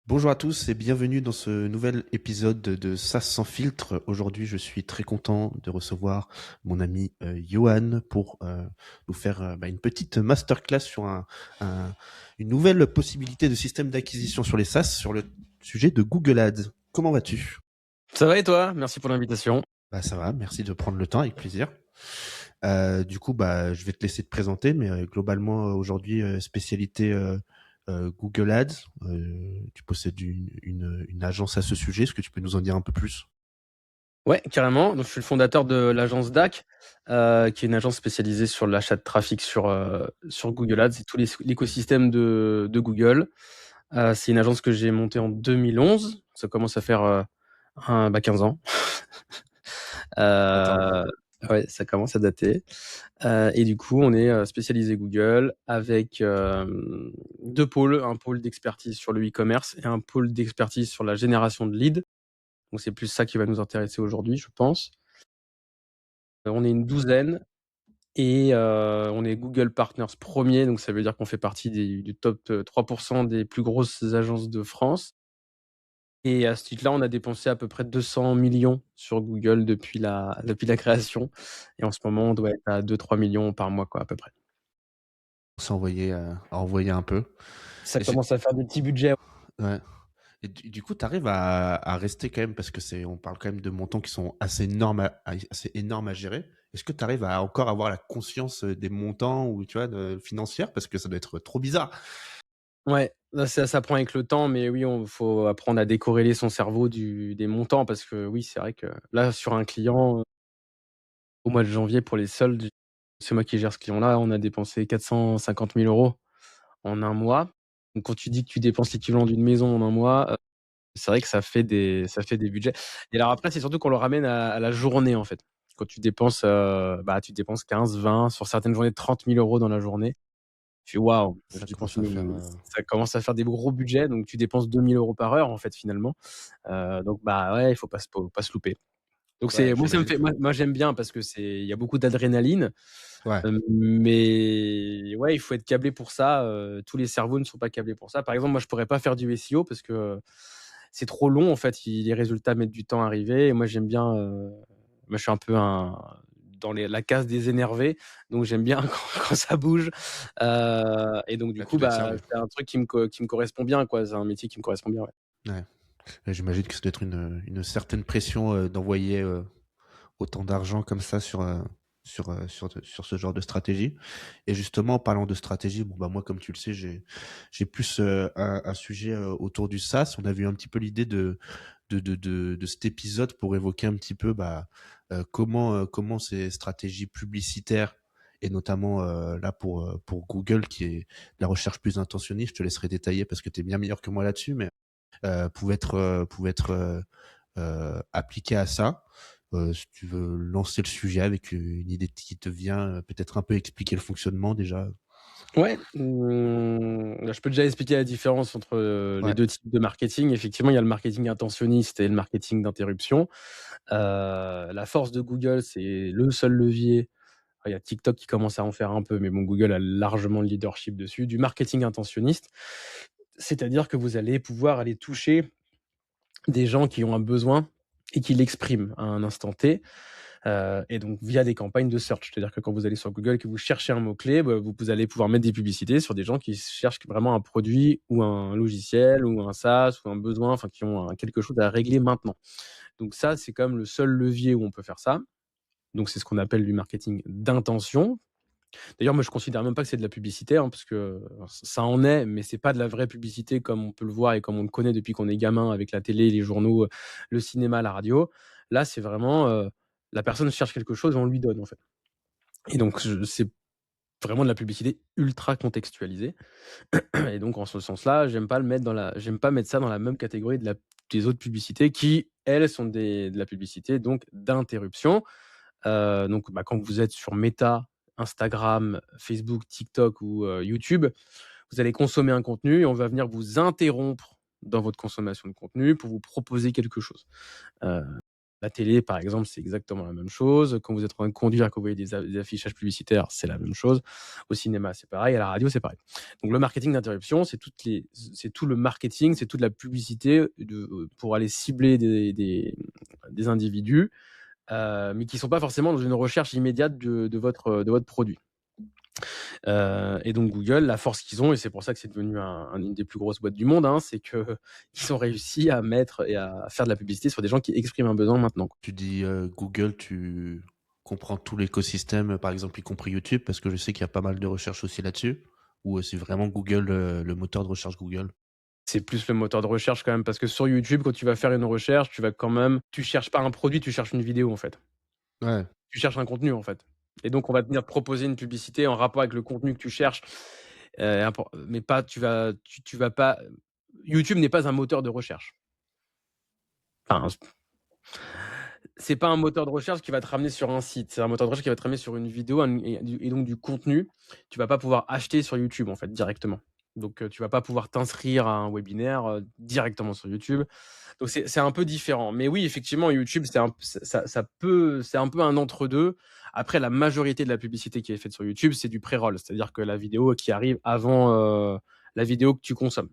Bonjour à tous et bienvenue dans ce nouvel épisode de SaaS sans filtre. Aujourd'hui, je suis très content de recevoir mon ami Johan pour nous faire une petite masterclass sur un- une nouvelle possibilité de système d'acquisition sur les SaaS sur le sujet de Google Ads. Comment vas-tu? Ça va et toi? Merci pour l'invitation. Bah ça va, merci de prendre le temps avec plaisir. Du coup, je vais te laisser te présenter, mais globalement aujourd'hui spécialité Google Ads. Tu possèdes une agence à ce sujet. Est-ce que tu peux nous en dire un peu plus? Ouais, carrément. Donc, je suis le fondateur de l'agence DAC, qui est une agence spécialisée sur l'achat de trafic sur Google Ads et tout l'écosystème de Google. C'est une agence que j'ai montée en 2011. Ça commence à faire 15 ans. Attends. Euh, ouais, ça commence à dater. Et du coup, on est spécialisé Google avec deux pôles, un pôle d'expertise sur le e-commerce et un pôle d'expertise sur la génération de leads. Donc c'est plus ça qui va nous intéresser aujourd'hui, je pense. On est une douzaine et on est Google Partners 1er, donc ça veut dire qu'on fait partie du top 3% des plus grosses agences de France. Et à ce titre-là, on a dépensé à peu près 200 millions sur Google depuis la création. Et en ce moment, on doit être à 2-3 millions par mois, quoi, à peu près. On s'est envoyé à envoyer un peu. Ça Et c'est- commence à faire des petits budgets. ouais. Et du coup, tu arrives à rester quand même, parce que on parle quand même de montants qui sont assez énormes assez énormes à gérer. Est-ce que tu arrives à encore avoir la conscience des montants ou tu vois, financières, parce que ça doit être trop bizarre. Ouais, là, ça prend avec le temps, mais oui, faut apprendre à décorréler son cerveau des montants parce que oui, c'est vrai que là, sur un client, au mois de janvier, pour les soldes, c'est moi qui gère ce client-là, on a dépensé 450 000 € en un mois. Donc quand tu dis que tu dépenses l'équivalent d'une maison en un mois, c'est vrai que ça fait des budgets. Et alors après, c'est surtout qu'on le ramène à la journée, en fait. Quand tu dépenses 15-20, sur certaines journées, 30 000 € dans la journée. Tu fais: «Waouh, je Ça dépense commence à faire. ça commence à faire des gros budgets», donc tu dépenses 2 000 € par heure, en fait, finalement. Donc ouais, il faut pas se louper. Donc Ouais, moi, ça me j'imagine. fait moi, j'aime bien parce que il y a beaucoup d'adrénaline. Ouais. Mais ouais, il faut être câblé pour ça. Tous les cerveaux ne sont pas câblés pour ça. Par exemple, moi, je pourrais pas faire du SEO parce que c'est trop long, en fait. Les résultats mettent du temps à arriver. Et moi, j'aime bien. Moi, je suis un peu dans la case des énervés, donc j'aime bien quand ça bouge. Et donc, du Là, tu coup, dois être servi. c'est un truc qui me correspond bien, quoi. C'est un métier qui me correspond bien, ouais. Ouais. J'imagine que ça doit être une certaine pression d'envoyer autant d'argent comme ça sur ce genre de stratégie. Et justement, en parlant de stratégie, bon, moi, comme tu le sais, j'ai plus un sujet autour du SaaS. On a vu un petit peu l'idée de cet épisode pour évoquer un petit peu comment ces stratégies publicitaires et notamment là pour Google qui est la recherche plus intentionniste, je te laisserai détailler parce que tu es bien meilleur que moi là-dessus, mais pouvait être appliqué à ça. Si tu veux lancer le sujet avec une idée qui te vient, peut-être un peu expliquer le fonctionnement déjà. Ouais, je peux déjà expliquer la différence entre les Ouais. deux types de marketing. Effectivement, il y a le marketing intentionniste et le marketing d'interruption. La force de Google, c'est le seul levier. Il y a TikTok qui commence à en faire un peu, mais bon, Google a largement le leadership dessus, du marketing intentionniste. C'est-à-dire que vous allez pouvoir aller toucher des gens qui ont un besoin et qui l'expriment à un instant T. Et donc via des campagnes de search. C'est-à-dire que quand vous allez sur Google et que vous cherchez un mot-clé, vous allez pouvoir mettre des publicités sur des gens qui cherchent vraiment un produit ou un logiciel ou un SaaS ou un besoin, enfin qui ont quelque chose à régler maintenant. Donc ça, c'est comme le seul levier où on peut faire ça. Donc c'est ce qu'on appelle du marketing d'intention. D'ailleurs, moi je considère même pas que c'est de la publicité, hein, parce que ça en est, mais c'est pas de la vraie publicité comme on peut le voir et comme on le connaît depuis qu'on est gamin avec la télé, les journaux, le cinéma, la radio. Là, c'est vraiment la personne cherche quelque chose et on lui donne, en fait. Et donc c'est vraiment de la publicité ultra contextualisée. Et donc en ce sens-là, j'aime pas mettre ça dans la même catégorie des autres publicités qui, elles, sont de la publicité donc d'interruption. Donc quand vous êtes sur Meta, Instagram, Facebook, TikTok ou YouTube, vous allez consommer un contenu et on va venir vous interrompre dans votre consommation de contenu pour vous proposer quelque chose. Heu La télé, par exemple, c'est exactement la même chose. Quand vous êtes en train de conduire, que vous voyez des affichages publicitaires, c'est la même chose. Au cinéma, c'est pareil. À la radio, c'est pareil. Donc le marketing d'interruption, c'est tout le marketing, c'est toute la publicité pour aller cibler des individus, mais qui sont pas forcément dans une recherche immédiate de votre produit. Et donc Google, la force qu'ils ont, et c'est pour ça que c'est devenu une des plus grosses boîtes du monde, hein, c'est qu'ils ont réussi à mettre et à faire de la publicité sur des gens qui expriment un besoin maintenant. Tu dis Google, tu comprends tout l'écosystème, par exemple, y compris YouTube, parce que je sais qu'il y a pas mal de recherches aussi là-dessus, ou c'est vraiment Google, le moteur de recherche Google? C'est plus le moteur de recherche quand même, parce que sur YouTube, quand tu vas faire une recherche, tu cherches pas un produit, tu cherches une vidéo en fait. Ouais, Tu cherches un contenu en fait. Et donc on va te venir te proposer une publicité en rapport avec le contenu que tu cherches, mais pas tu vas pas YouTube n'est pas un moteur de recherche. Enfin, c'est pas un moteur de recherche qui va te ramener sur un site, c'est un moteur de recherche qui va te ramener sur une vidéo et donc du contenu. Tu vas pas pouvoir acheter sur YouTube, en fait, directement. Donc, tu vas pas pouvoir t'inscrire à un webinaire, directement sur YouTube. Donc c'est un peu différent. Mais oui, effectivement, YouTube, c'est un peu un entre-deux. Après, la majorité de la publicité qui est faite sur YouTube, c'est du pré-roll, c'est-à-dire que la vidéo qui arrive avant, la vidéo que tu consommes.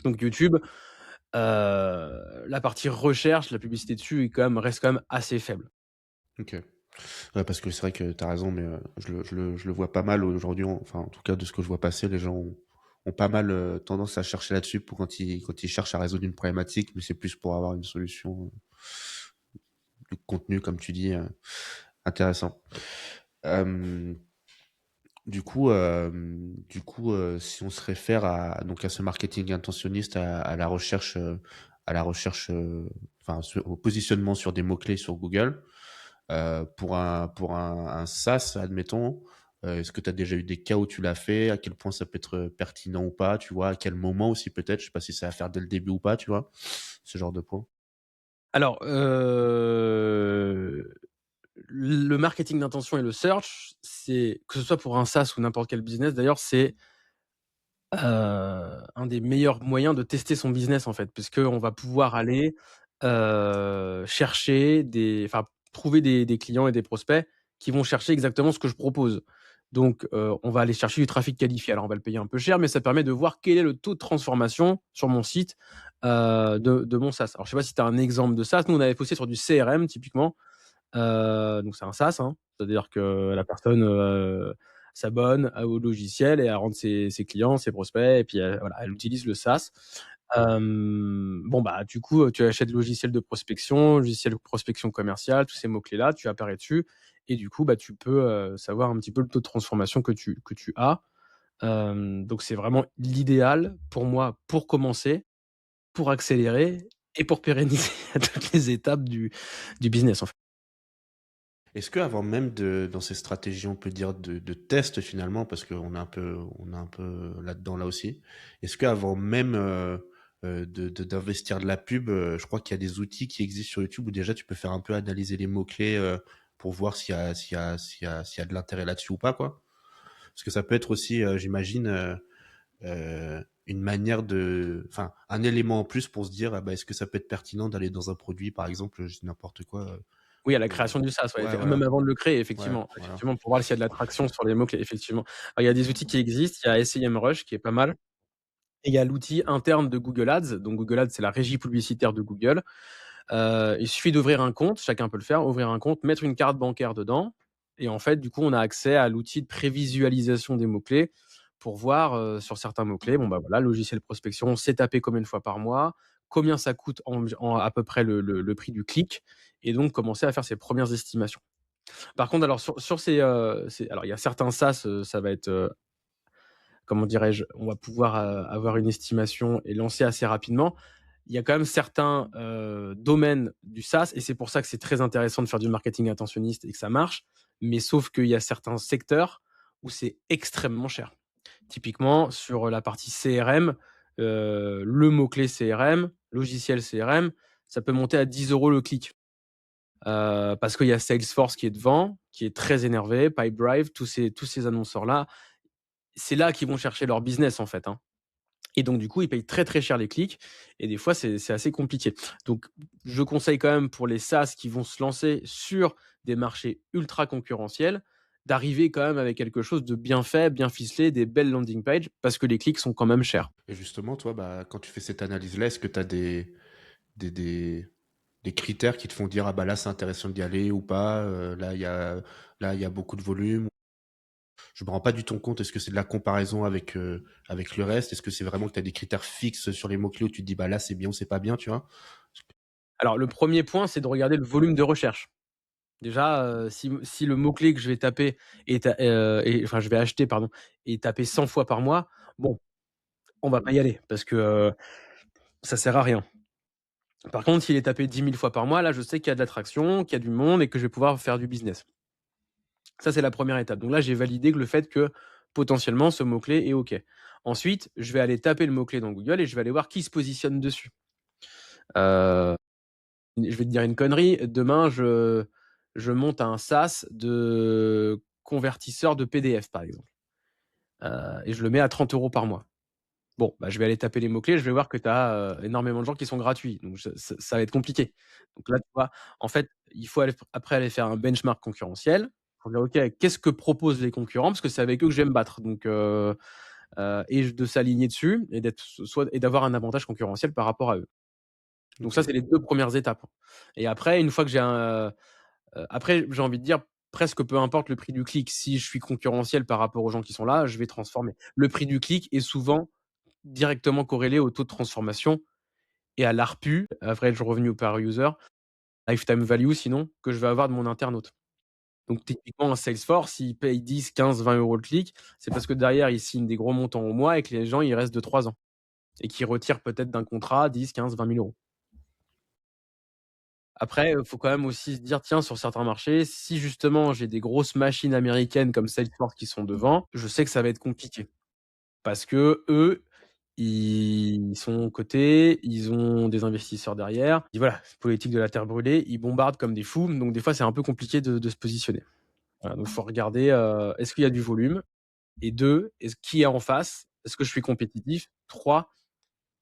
Donc YouTube, la partie recherche, la publicité dessus reste quand même assez faible. OK. Ouais, parce que c'est vrai que tu as raison, mais je le vois pas mal aujourd'hui, enfin, en tout cas, de ce que je vois passer, les gens ont pas mal, tendance à chercher là-dessus pour quand ils cherchent à résoudre une problématique, mais c'est plus pour avoir une solution, de contenu, comme tu dis, intéressant. Hem, si on se réfère à ce marketing intentionniste, enfin, au positionnement sur des mots-clés sur Google, pour un SaaS, admettons, est-ce que tu as déjà eu des cas où tu l'as fait? À quel point ça peut être pertinent ou pas, tu vois? À quel moment aussi peut-être? Je sais pas si c'est à faire dès le début ou pas, tu vois? Ce genre de point. Alors, le marketing d'intention et le search, c'est que ce soit pour un SaaS ou n'importe quel business d'ailleurs, c'est, un des meilleurs moyens de tester son business en fait, puisqu'on va pouvoir aller, chercher trouver des clients et des prospects qui vont chercher exactement ce que je propose. Donc, on va aller chercher du trafic qualifié. Alors on va le payer un peu cher, mais ça permet de voir quel est le taux de transformation sur mon site, de mon SaaS. Alors je sais pas si tu as un exemple de SaaS. Nous, on avait posté sur du CRM typiquement. Donc c'est un SaaS, hein. C'est-à-dire que la personne, s'abonne au logiciel et elle rentre ses clients, ses prospects et puis voilà, elle utilise le SaaS. Bon, bah, du coup, tu achètes le logiciel de prospection commerciale, tous ces mots-clés-là, tu apparais dessus et du coup, bah, tu peux, savoir un petit peu le taux de transformation que tu as. Donc c'est vraiment l'idéal pour moi, pour commencer, pour accélérer et pour pérenniser à toutes les étapes du business, en fait. Est-ce qu'avant même dans ces stratégies, on peut dire de test finalement, parce qu'on est un peu là-dedans là aussi. Est-ce qu'avant même d'investir de la pub, je crois qu'il y a des outils qui existent sur YouTube où déjà tu peux faire un peu analyser les mots-clés pour voir s'il y a de l'intérêt là-dessus ou pas, quoi. Parce que ça peut être aussi, j'imagine, une manière enfin, un élément en plus pour se dire, ah bah, est-ce que ça peut être pertinent d'aller dans un produit, par exemple, je dis n'importe quoi. Oui, à la création du SaaS, ouais, Ouais, même voilà. avant de le créer, Ouais, effectivement. voilà. Effectivement, pour voir s'il y a de l'attraction sur les mots-clés, effectivement. Alors, il y a des outils qui existent, il y a SEMrush qui est pas mal et il y a l'outil interne de Google Ads. Donc Google Ads, c'est la régie publicitaire de Google. Il suffit d'ouvrir un compte, chacun peut le faire, ouvrir un compte, mettre une carte bancaire dedans et en fait, du coup, on a accès à l'outil de prévisualisation des mots-clés pour voir, sur certains mots-clés, bon, bah, voilà, logiciel de prospection, c'est tapé combien de fois par mois, combien ça coûte à peu près le prix du clic et donc commencer à faire ses premières estimations. Par contre, alors sur alors il y a certains SaaS, ça va être, comment dirais-je? On va pouvoir, avoir une estimation et lancer assez rapidement. Il y a quand même certains, domaines du SaaS et c'est pour ça que c'est très intéressant de faire du marketing intentionniste et que ça marche, mais sauf qu'il y a certains secteurs où c'est extrêmement cher. Typiquement sur la partie CRM, le mot-clé CRM, logiciel CRM, ça peut monter à 10 € le clic. Parce qu'il y a Salesforce qui est devant, qui est très énervé, Pipedrive, tous ces annonceurs-là, c'est là qu'ils vont chercher leur business, en fait, hein. et donc du coup, ils payent très, très cher les clics et des fois, c'est assez compliqué. Donc je conseille quand même pour les SaaS qui vont se lancer sur des marchés ultra concurrentiels, d'arriver quand même avec quelque chose de bien fait, bien ficelé, des belles landing pages parce que les clics sont quand même chers. Et justement, toi, bah, quand tu fais cette analyse-là, est-ce que tu as des, des, des critères qui te font dire, ah bah là, c'est intéressant d'y aller ou pas, là, il y a beaucoup de volume. Je me rends pas du tout compte, est-ce que c'est de la comparaison avec le reste? Est-ce que c'est vraiment que tu as des critères fixes sur les mots-clés où tu te dis, bah là, c'est bien ou c'est pas bien, tu vois? Alors le premier point, c'est de regarder le volume de recherche. Déjà, si le mot-clé que je vais taper enfin je vais acheter pardon, est tapé 100 fois par mois, bon, on va pas y aller parce que, ça sert à rien. Par contre, s'il est tapé 10 000 fois par mois, là, je sais qu'il y a de l'attraction, qu'il y a du monde et que je vais pouvoir faire du business. Ça, c'est la première étape. Donc là, j'ai validé que le fait que, potentiellement, ce mot-clé est OK. Ensuite, je vais aller taper le mot-clé dans Google et je vais aller voir qui se positionne dessus. Heu, je vais te dire une connerie, demain, je monte un SaaS de convertisseur de PDF, par exemple, et je le mets à 30 € par mois. Bon, bah, je vais aller taper les mots-clés, je vais voir que tu as, énormément de gens qui sont gratuits, donc ça va être compliqué. Donc là, tu vois, en fait, il faut après aller faire un benchmark concurrentiel pour dire: «OK, qu'est-ce que proposent les concurrents?» parce que c'est avec eux que je vais me battre, donc et de s'aligner dessus et d'avoir un avantage concurrentiel par rapport à eux. Donc Ok. ça, c'est les 2 premières étapes et après, une fois que après, j'ai envie de dire, presque peu importe le prix du clic, si je suis concurrentiel par rapport aux gens qui sont là, je vais transformer. Le prix du clic est souvent directement corrélé au taux de transformation et à l'ARPU, Average Revenue Per User, Lifetime Value sinon, que je vais avoir de mon internaute. Donc typiquement, un Salesforce, s'il paye 10, 15, 20 € le clic, c'est parce que derrière, ils signent des gros montants au mois et que les gens, ils restent 2, 3 ans et qu'ils retirent peut-être d'un contrat 10, 15, 20 000 €. Après, il faut quand même aussi se dire: «Tiens, sur certains marchés, si justement j'ai des grosses machines américaines comme Salesforce qui sont devant, je sais que ça va être compliqué». Parce qu'eux, ils sont cotés, ils ont des investisseurs derrière. Et voilà, politique de la terre brûlée, ils bombardent comme des fous, donc des fois, c'est un peu compliqué de se positionner. Voilà, donc faut regarder, est-ce qu'il y a du volume? Et 2, qui est en face? Est-ce que je suis compétitif? 3,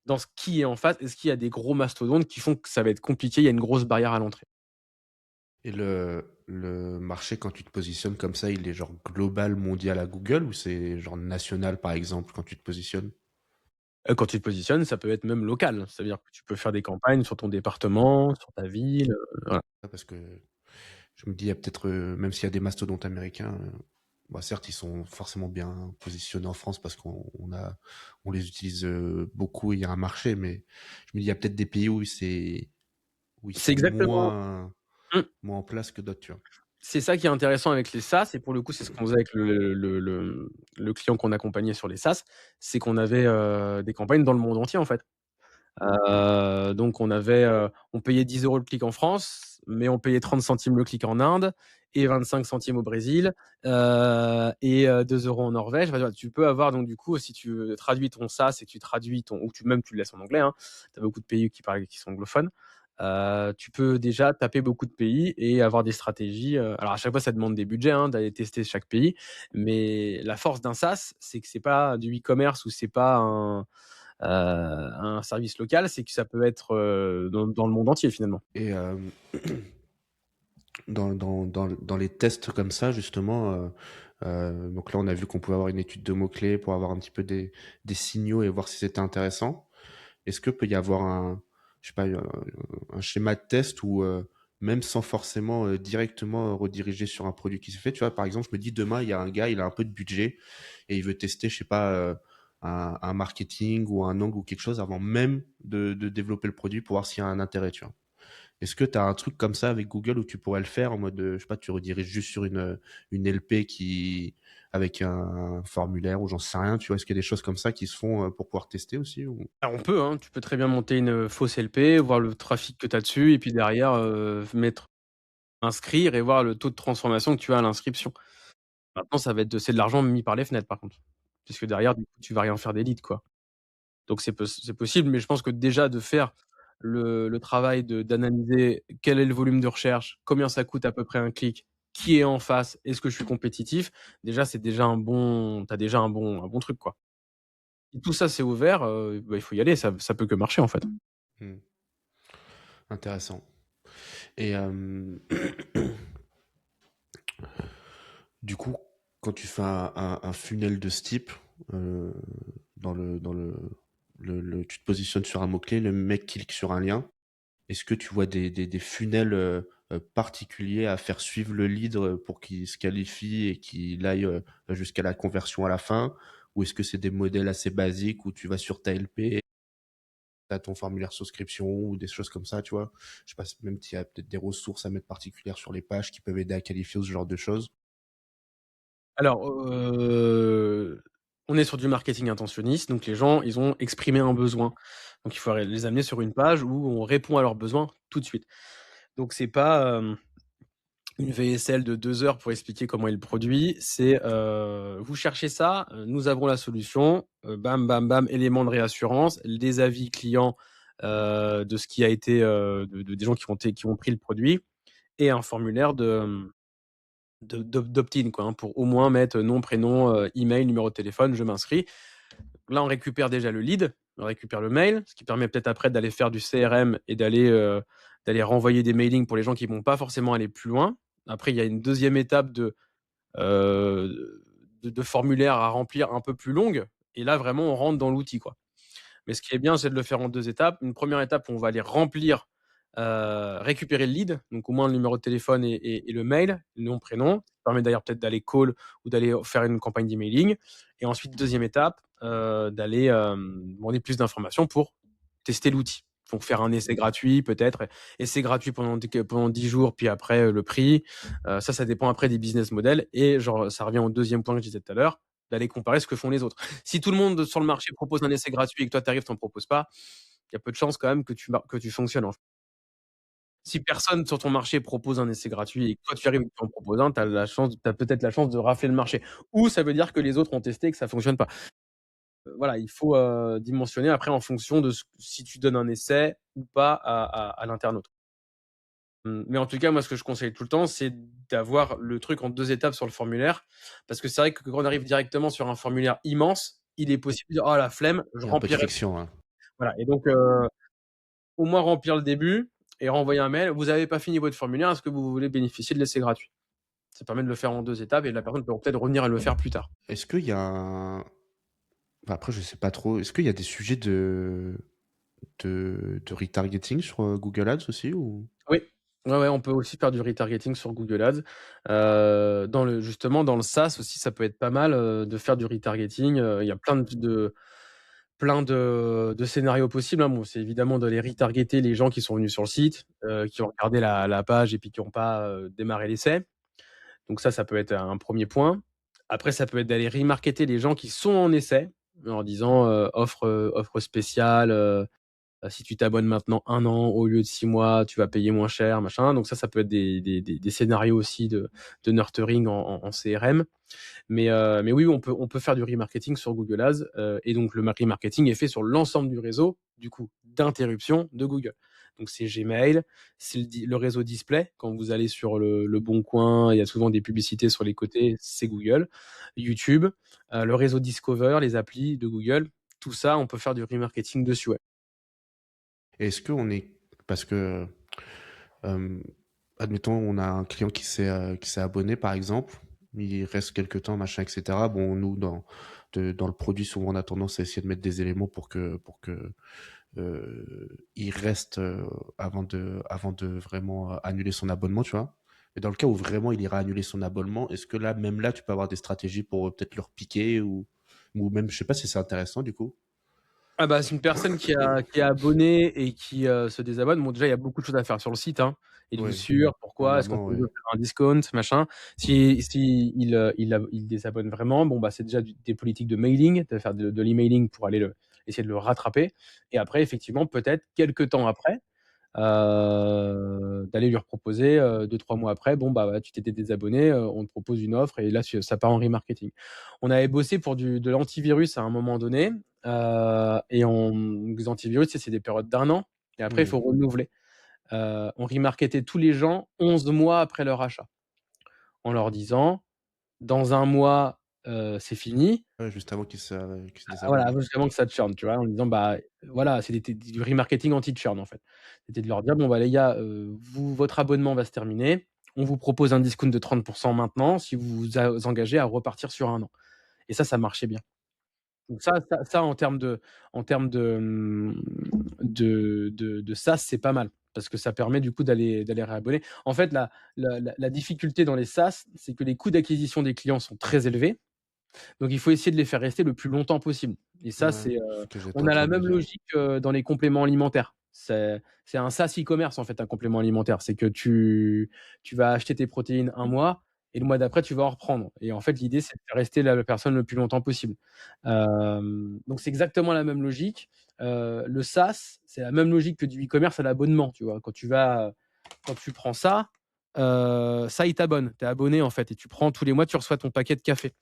dans ce qui est en face, est-ce qu'il y a des gros mastodontes qui font que ça va être compliqué, il y a une grosse barrière à l'entrée? Et le marché, quand tu te positionnes comme ça, il est genre global, mondial à Google ou c'est genre national, par exemple, quand tu te positionnes? Quand tu te positionnes, ça peut être même local. C'est-à-dire que tu peux faire des campagnes sur ton département, sur ta ville, voilà. Parce que je me dis, il y a peut-être, même s'il y a des mastodontes américains, bah, certes, ils sont forcément bien positionnés en France parce on les utilise beaucoup et il y a un marché, mais je me dis, il y a peut-être des pays où ils C'est sont exactement mmh. moins en place que d'autres, tu vois. C'est ça qui est intéressant avec les SaaS et pour le coup, c'est ce qu'on faisait avec le client qu'on accompagnait sur les SaaS, c'est qu'on avait, des campagnes dans le monde entier, en fait. Donc on payait 10 € le clic en France, mais on payait 30 centimes le clic en Inde et 25 centimes au Brésil, et 2 € en Norvège. Enfin, tu vois, tu peux avoir donc du coup, si tu traduis ton SaaS et que tu traduis ton ou tu le laisses en anglais, hein, tu as beaucoup de pays qui sont anglophones. Tu peux déjà taper beaucoup de pays et avoir des stratégies, alors à chaque fois, ça demande des budgets, hein, d'aller tester chaque pays, mais la force d'un SaaS, c'est que c'est pas du e-commerce ou c'est pas un service local, c'est que ça peut être, dans le monde entier finalement. Et dans les tests comme ça, justement, donc là, on a vu qu'on pouvait avoir une étude de mots-clés pour avoir un petit peu des signaux et voir si c'était intéressant. Est-ce que peut y avoir je sais pas, un schéma de test où, même sans forcément directement rediriger sur un produit qui s'est fait, tu vois, par exemple, je me dis demain, il y a un gars, il a un peu de budget et il veut tester, je sais pas, un marketing ou un angle ou quelque chose avant même de développer le produit pour voir s'il y a un intérêt, tu vois. Est-ce que tu as un truc comme ça avec Google où tu pourrais le faire en mode, je sais pas, tu rediriges juste sur une LP avec un formulaire ou j'en sais rien, tu vois? Est-ce qu'il y a des choses comme ça qui se font pour pouvoir tester aussi ou? Alors on peut, hein, tu peux très bien monter une, fausse LP, voir le trafic que tu as dessus et puis derrière, inscrire et voir le taux de transformation que tu as à l'inscription. Maintenant ça va être c'est de l'argent mis par les fenêtres par contre, puisque derrière du coup tu vas rien faire d'élite, quoi. Donc c'est possible, mais je pense que déjà de faire le travail d'analyser quel est le volume de recherche, combien ça coûte à peu près un clic, qui est en face, est-ce que je suis compétitif? Déjà, c'est déjà un bon tu as déjà un bon truc, quoi. si tout ça c'est ouvert, bah, il faut y aller, ça peut que marcher en fait. Mmh. Intéressant. Et du coup, quand tu fais un funnel de ce type, euh, tu te positionnes sur un mot-clé, le mec clique sur un lien. Est-ce que tu vois des funnels particuliers à faire suivre le lead pour qu'il se qualifie et qu'il aille jusqu'à la conversion à la fin? Ou est-ce que c'est des modèles assez basiques où tu vas sur ta LP, tu as ton formulaire souscription ou des choses comme ça, tu vois? Je sais pas, même s'il y a peut-être des ressources à mettre particulières sur les pages qui peuvent aider à qualifier ce genre de choses. Alors, on est sur du marketing intentionniste, donc les gens, ils ont exprimé un besoin. Donc il faut les amener sur une page où on répond à leurs besoins tout de suite. Donc c'est pas, une VSL de 2 heures pour expliquer comment est le produit, c'est, vous cherchez ça, nous avons la solution, bam, bam, bam, éléments de réassurance, des avis clients, de ce qui a été, des gens qui ont pris le produit et un formulaire d'opt-in quoi, hein, pour au moins mettre nom, prénom, email, numéro de téléphone, je m'inscris. Là, on récupère déjà le lead, on récupère le mail, ce qui permet peut-être après d'aller faire du CRM et d'aller renvoyer des mailings pour les gens qui vont pas forcément aller plus loin. Après, il y a une deuxième étape de formulaire à remplir un peu plus longue et là, vraiment, on rentre dans l'outil, quoi. Mais ce qui est bien, c'est de le faire en 2 étapes. Une première étape où on va aller remplir, récupérer le lead, donc au moins le numéro de téléphone et le mail, le nom, prénom. Ça permet d'ailleurs peut-être d'aller call ou d'aller faire une campagne d'emailing et ensuite deuxième étape, d'aller, demander plus d'informations pour tester l'outil. Donc faire un essai gratuit peut-être, essai gratuit pendant 10 jours, puis après, le prix. Ça dépend après des business models et genre ça revient au deuxième point que je disais tout à l'heure, d'aller comparer ce que font les autres. Si tout le monde sur le marché propose un essai gratuit et que toi tu arrives, tu en proposes pas, il y a peu de chances quand même que tu fonctionnes, en fait. Si personne sur ton marché propose un essai gratuit et que toi tu arrives et que tu en proposes un, tu as peut-être la chance de rafler le marché. Ou ça veut dire que les autres ont testé et que ça fonctionne pas. Voilà, il faut, dimensionner après en fonction de si tu donnes un essai ou pas à l'internaute. Mais en tout cas, moi, ce que je conseille tout le temps, c'est d'avoir le truc en 2 étapes sur le formulaire. Parce que c'est vrai que quand on arrive directement sur un formulaire immense, il est possible de dire: «Oh la flemme, je Il y a un peu de remplirai». friction, hein. Voilà et donc au moins remplir le début et renvoyer un mail: «Vous avez pas fini votre formulaire, est-ce que vous voulez bénéficier de l'essai gratuit?» Ça permet de le faire en 2 étapes et la personne peut peut-être revenir et le faire plus tard. Est-ce qu'il y a enfin, après, je sais pas trop. Est-ce qu'il y a des sujets de retargeting sur Google Ads aussi ou... Oui. Ouais, ouais, on peut aussi faire du retargeting sur Google Ads. Dans le SaaS aussi, ça peut être pas mal, de faire du retargeting, il y a plein de scénarios possibles, hein. Bon, c'est évidemment d'aller retargeter les gens qui sont venus sur le site, qui ont regardé la page et puis qui ont pas, démarré l'essai. Donc ça peut être un premier point. Après, ça peut être d'aller remarketer les gens qui sont en essai, en leur disant, offre spéciale, si tu t'abonnes maintenant 1 an au lieu de 6 mois, tu vas payer moins cher, machin. Donc ça peut être des scénarios aussi de nurturing en CRM. Mais oui, on peut faire du remarketing sur Google Ads, et donc le remarketing est fait sur l'ensemble du réseau, du coup, d'interruption de Google. Donc c'est Gmail, c'est le réseau display. Quand vous allez sur le Bon Coin, il y a souvent des publicités sur les côtés, c'est Google. YouTube, le réseau Discover, les applis de Google, tout ça, on peut faire du remarketing dessus, ouais. Est-ce qu'on est... Parce que, euh, admettons, on a un client qui s'est abonné, par exemple, il reste quelques temps, machin, etc. Bon, nous, dans le produit, souvent, on a tendance à essayer de mettre des éléments pour que il reste avant de vraiment annuler son abonnement, tu vois. Et dans le cas où vraiment il ira annuler son abonnement, est-ce que là, même là, tu peux avoir des stratégies pour peut-être le repiquer ou même, je sais pas si c'est intéressant du coup. Ah bah, c'est une personne qui est abonnée et qui, se désabonne. Bon, déjà, il y a beaucoup de choses à faire sur le site, hein. Êtes-vous Oui, sûr? Pourquoi? en Est-ce qu'on amont, peut oui. vous faire un discount? Machin. Si il désabonne vraiment, bon, bah, c'est déjà des politiques de mailing, de faire de l'emailing pour aller essayer de le rattraper et après effectivement, peut-être quelque temps après, d'aller lui proposer, 2-3 mois après: «Bon, bah, tu t'étais désabonné, on te propose une offre» et là, ça part en remarketing. On avait bossé pour de l'antivirus à un moment donné, et les antivirus, tu sais, c'est des périodes d'1 an et après il Hmm. faut renouveler. On remarketait tous les gens 11 mois après leur achat en leur disant: «Dans 1 mois, c'est fini. Ouais, juste avant qu'il se Ah voilà, désabonne, ouais. juste avant que ça churn, tu vois? En disant, bah, voilà, c'était du remarketing anti-churn, en fait. C'était de leur dire: «Bon, bah, les gars, votre abonnement va se terminer. On vous propose un discount de 30 maintenant si vous vous engagez à repartir sur 1 an». Et ça marchait bien. Donc ça en termes de SaaS, c'est pas mal parce que ça permet du coup d'aller réabonner. En fait, la difficulté dans les SaaS, c'est que les coûts d'acquisition des clients sont très élevés, donc il faut essayer de les faire rester le plus longtemps possible. Et ça, Ouais, ce que j'étais on en a train la de me même dire. logique, dans les compléments alimentaires. C'est un SaaS e-commerce, en fait, un complément alimentaire. C'est que tu vas acheter tes protéines un mois et le mois d'après, tu vas en reprendre. Et en fait, l'idée, c'est de faire rester la personne le plus longtemps possible. Donc c'est exactement la même logique. Le SaaS, c'est la même logique que du e-commerce à l'abonnement, tu vois? Quand tu prends ça, ça, il t'abonne. Tu es abonné, en fait, et tu prends tous les mois, tu reçois ton paquet de café.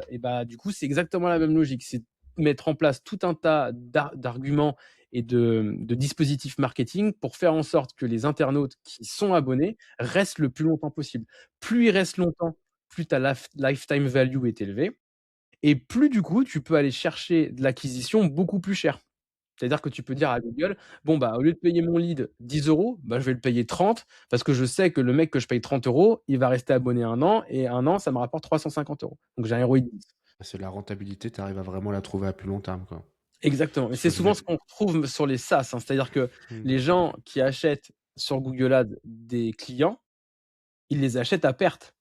Et bah, du coup, c'est exactement la même logique. C'est mettre en place tout un tas d'arguments et de dispositifs marketing pour faire en sorte que les internautes qui sont abonnés restent le plus longtemps possible. Plus ils restent longtemps, plus ta lifetime value est élevée et plus, du coup, tu peux aller chercher de l'acquisition beaucoup plus cher. C'est-à-dire que tu peux dire à Google: «Bon, bah, au lieu de payer mon lead 10 €, bah, je vais le payer 30 parce que je sais que le mec que je paye 30 €, il va rester abonné 1 an et 1 an, ça me rapporte 350 €. Donc j'ai un ROI de 10». C'est la rentabilité, tu arrives à vraiment la trouver à plus long terme, quoi. Exactement, et Parce c'est que je souvent ce vais qu'on retrouve sur les SaaS, hein. C'est-à-dire que mmh, les gens qui achètent sur Google Ads des clients, ils les achètent à perte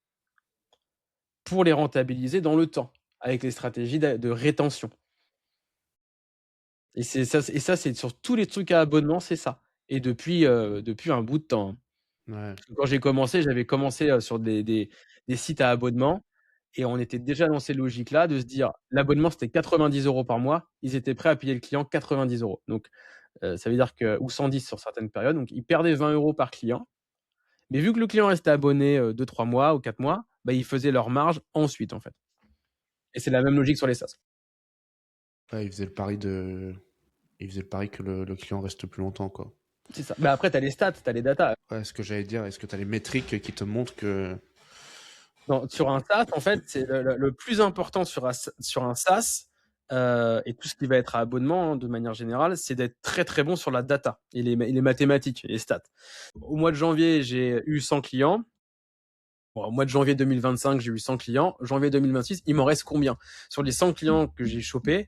pour les rentabiliser dans le temps, avec les stratégies de rétention. Et ça, c'est sur tous les trucs à abonnement, c'est ça. Et depuis un bout de temps, hein. ouais. Parce que quand j'ai commencé, j'avais commencé, sur des sites à abonnement et on était déjà dans ces logiques-là de se dire: l'abonnement, c'était 90 € par mois. Ils étaient prêts à payer le client 90 €. Donc, ça veut dire que, ou 110 sur certaines périodes, donc ils perdaient 20 € par client. Mais vu que le client restait abonné, 2-3 mois ou 4 mois, bah, ils faisaient leur marge ensuite, en fait. Et c'est la même logique sur les SaaS. Ouais, il faisait le pari que le client reste plus longtemps, quoi. C'est ça. Mais après, tu as les stats, tu as les datas. Ouais, ce que j'allais dire, est-ce que tu as les métriques qui te montrent que Sur un SaaS, en fait, c'est le plus important sur un SaaS, et tout ce qui va être à abonnement, hein, de manière générale, c'est d'être très, très bon sur la data et les mathématiques et les stats. Au mois de janvier, j'ai eu 100 clients. Bon, au mois de janvier 2025, j'ai eu 100 clients. Janvier 2026, il m'en reste combien? Sur les 100 clients que j'ai chopés,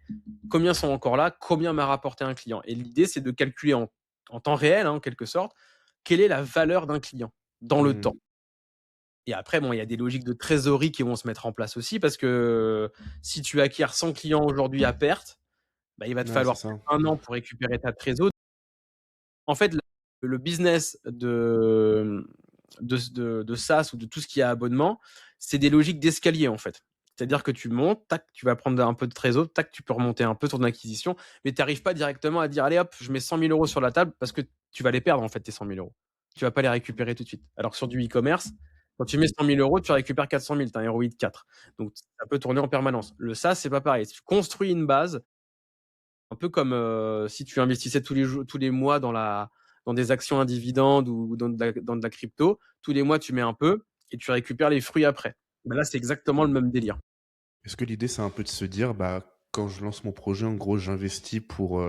combien sont encore là? Combien m'a rapporté un client? Et l'idée, c'est de calculer en temps réel, hein, en quelque sorte, quelle est la valeur d'un client dans le mmh, temps. Et après, bon, il y a des logiques de trésorerie qui vont se mettre en place aussi parce que si tu acquiers 100 clients aujourd'hui à perte, bah, il va te ouais, c'est falloir ça. peut-être 1 an pour récupérer ta trésor. En fait, le business de SaaS ou de tout ce qui est abonnement, c'est des logiques d'escalier, en fait. C'est-à-dire que tu montes, tac, tu vas prendre un peu de trésor, tac, tu peux remonter un peu ton acquisition, mais tu arrives pas directement à dire: «Allez hop, je mets 100 000 € sur la table», parce que tu vas les perdre, en fait, tes 100 000 €. Tu vas pas les récupérer tout de suite. Alors que sur du e-commerce, quand tu mets 100 000 €, tu récupères 400 000, tu as un ROI de 4. Donc ça peut tourner en permanence. Le SaaS, c'est pas pareil. Tu construis une base, un peu comme, si tu investissais tous les mois dans des actions à dividendes ou dans de la crypto. Tous les mois, tu mets un peu et tu récupères les fruits après. Bah, là, c'est exactement le même délire. Est-ce que l'idée, c'est un peu de se dire, bah, quand je lance mon projet, en gros, j'investis pour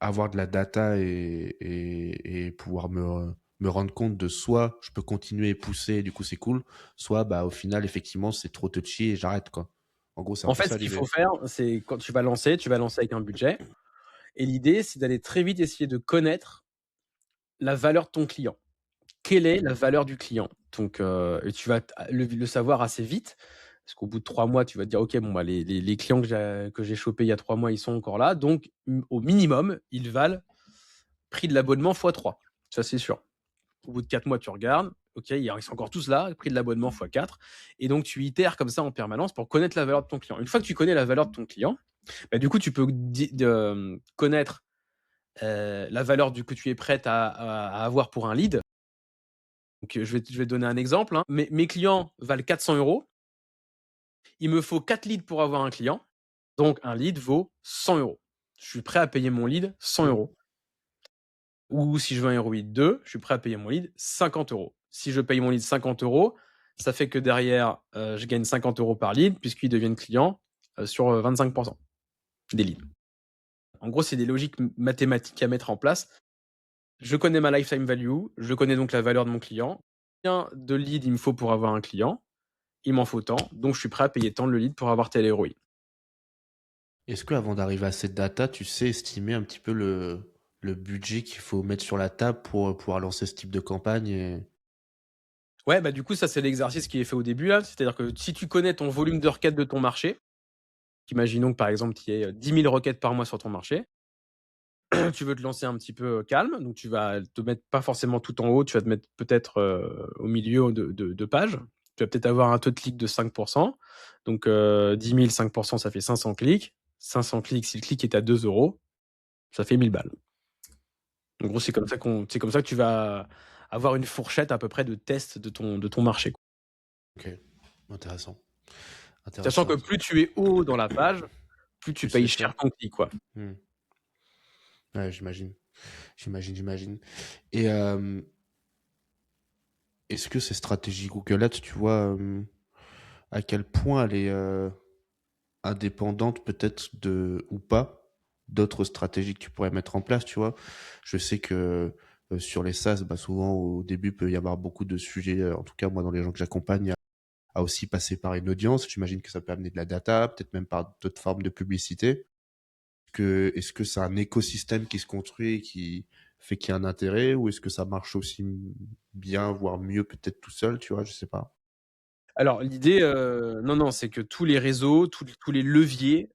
avoir de la data et pouvoir me rendre compte de soit je peux continuer et pousser, du coup c'est cool, soit bah au final effectivement c'est trop touchy et j'arrête quoi. En gros c'est un En peu fait, ça ce qu'il faut l'idée. faire, c'est quand tu vas lancer avec un budget et l'idée, c'est d'aller très vite essayer de connaître la valeur de ton client. Quelle est la valeur du client? Donc, et tu vas le savoir assez vite, parce qu'au bout de 3 mois, tu vas te dire: «OK, bon, bah, les clients que j'ai chopés il y a 3 mois, ils sont encore là, donc au minimum, ils valent prix de l'abonnement fois 3». Ça, c'est sûr. Au bout de 4 mois, tu regardes, OK, ils sont encore tous là, prix de l'abonnement fois 4, et donc tu itères comme ça en permanence pour connaître la valeur de ton client. Une fois que tu connais la valeur de ton client, bah, du coup, tu peux connaître, la valeur que tu es prête à avoir pour un lead. Donc, je vais te donner un exemple, hein. Mes clients valent 400 €. Il me faut 4 leads pour avoir un client. Donc un lead vaut 100 €. Je suis prêt à payer mon lead 100 Hmm. euros. Ou si je veux un ROI de 2, je suis prêt à payer mon lead 50 euros. Si je paye mon lead 50 euros, Ça fait que derrière, je gagne 50 € par lead puisqu'ils deviennent clients, sur, 25 des leads. En gros, c'est des logiques mathématiques à mettre en place. Je connais ma lifetime value, je connais donc la valeur de mon client. Combien de leads il me faut pour avoir un client? Il m'en faut tant, donc je suis prêt à payer tant le lead pour avoir tel ROI. Est-ce qu'avant d'arriver à cette data, tu sais estimer un petit peu le budget qu'il faut mettre sur la table pour pouvoir lancer ce type de campagne Ouais, bah, du coup, ça, c'est l'exercice qui est fait au début là. C'est-à-dire que si tu connais ton volume de requêtes de ton marché, imaginons que par exemple, il y ait 10 000 requêtes par mois sur ton marché, tu veux te lancer un petit peu calme, donc tu vas te mettre pas forcément tout en haut, tu vas te mettre peut-être au milieu de page. Tu vas peut-être avoir un taux de clic de 5%. Donc 10 000, 5%, ça fait 500 clics. 500 clics, si le clic est à 2 euros, ça fait 1000 balles. En gros, c'est comme ça que tu vas avoir une fourchette à peu près de test de ton marché, quoi. Ok, intéressant. Sachant que Intéressant. plus tu es haut dans la page, plus tu Plus c'est payes cher. cher ton clic, quoi. Hmm. Ouais, j'imagine. J'imagine. Et est-ce que ces stratégies Google Ads, tu vois, à quel point elle est indépendante peut-être de ou pas d'autres stratégies que tu pourrais mettre en place, tu vois. Je sais que sur les SaaS, bah, souvent au début peut y avoir beaucoup de sujets, en tout cas moi dans les gens que j'accompagne, à aussi passer par une audience. J'imagine que ça peut amener de la data, peut-être même par d'autres formes de publicité. Est-ce que c'est un écosystème qui se construit et qui fait qu'il y a un intérêt, ou est-ce que ça marche aussi bien, voire mieux peut-être tout seul, tu vois, je sais pas. Alors l'idée, non, c'est que tous les réseaux, tous les leviers,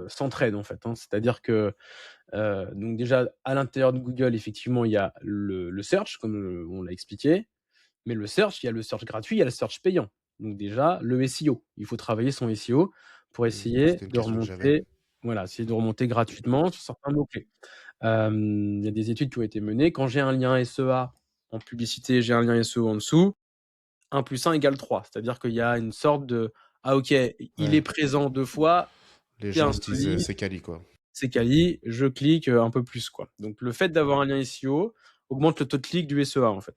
s'entraident en fait, hein. C'est-à-dire que, donc déjà à l'intérieur de Google, effectivement, il y a le search comme, on l'a expliqué, mais le search, il y a le search gratuit, il y a le search payant. Donc déjà le SEO, il faut travailler son SEO pour essayer C'était une de question que j'avais. remonter, voilà, essayer de remonter gratuitement sur certains mots-clés. Il y a des études qui ont été menées. Quand j'ai un lien SEA en publicité, j'ai un lien SEO en dessous, 1 + 1 = 3. C'est-à-dire qu'il y a une sorte de: «Ah OK, il est Ouais, présent 2 fois, les c'est gens se disent insolite, c'est quali, quoi. c'est quali, je clique, un peu plus, quoi». Donc le fait d'avoir un lien SEO augmente le taux de clic du SEA, en fait.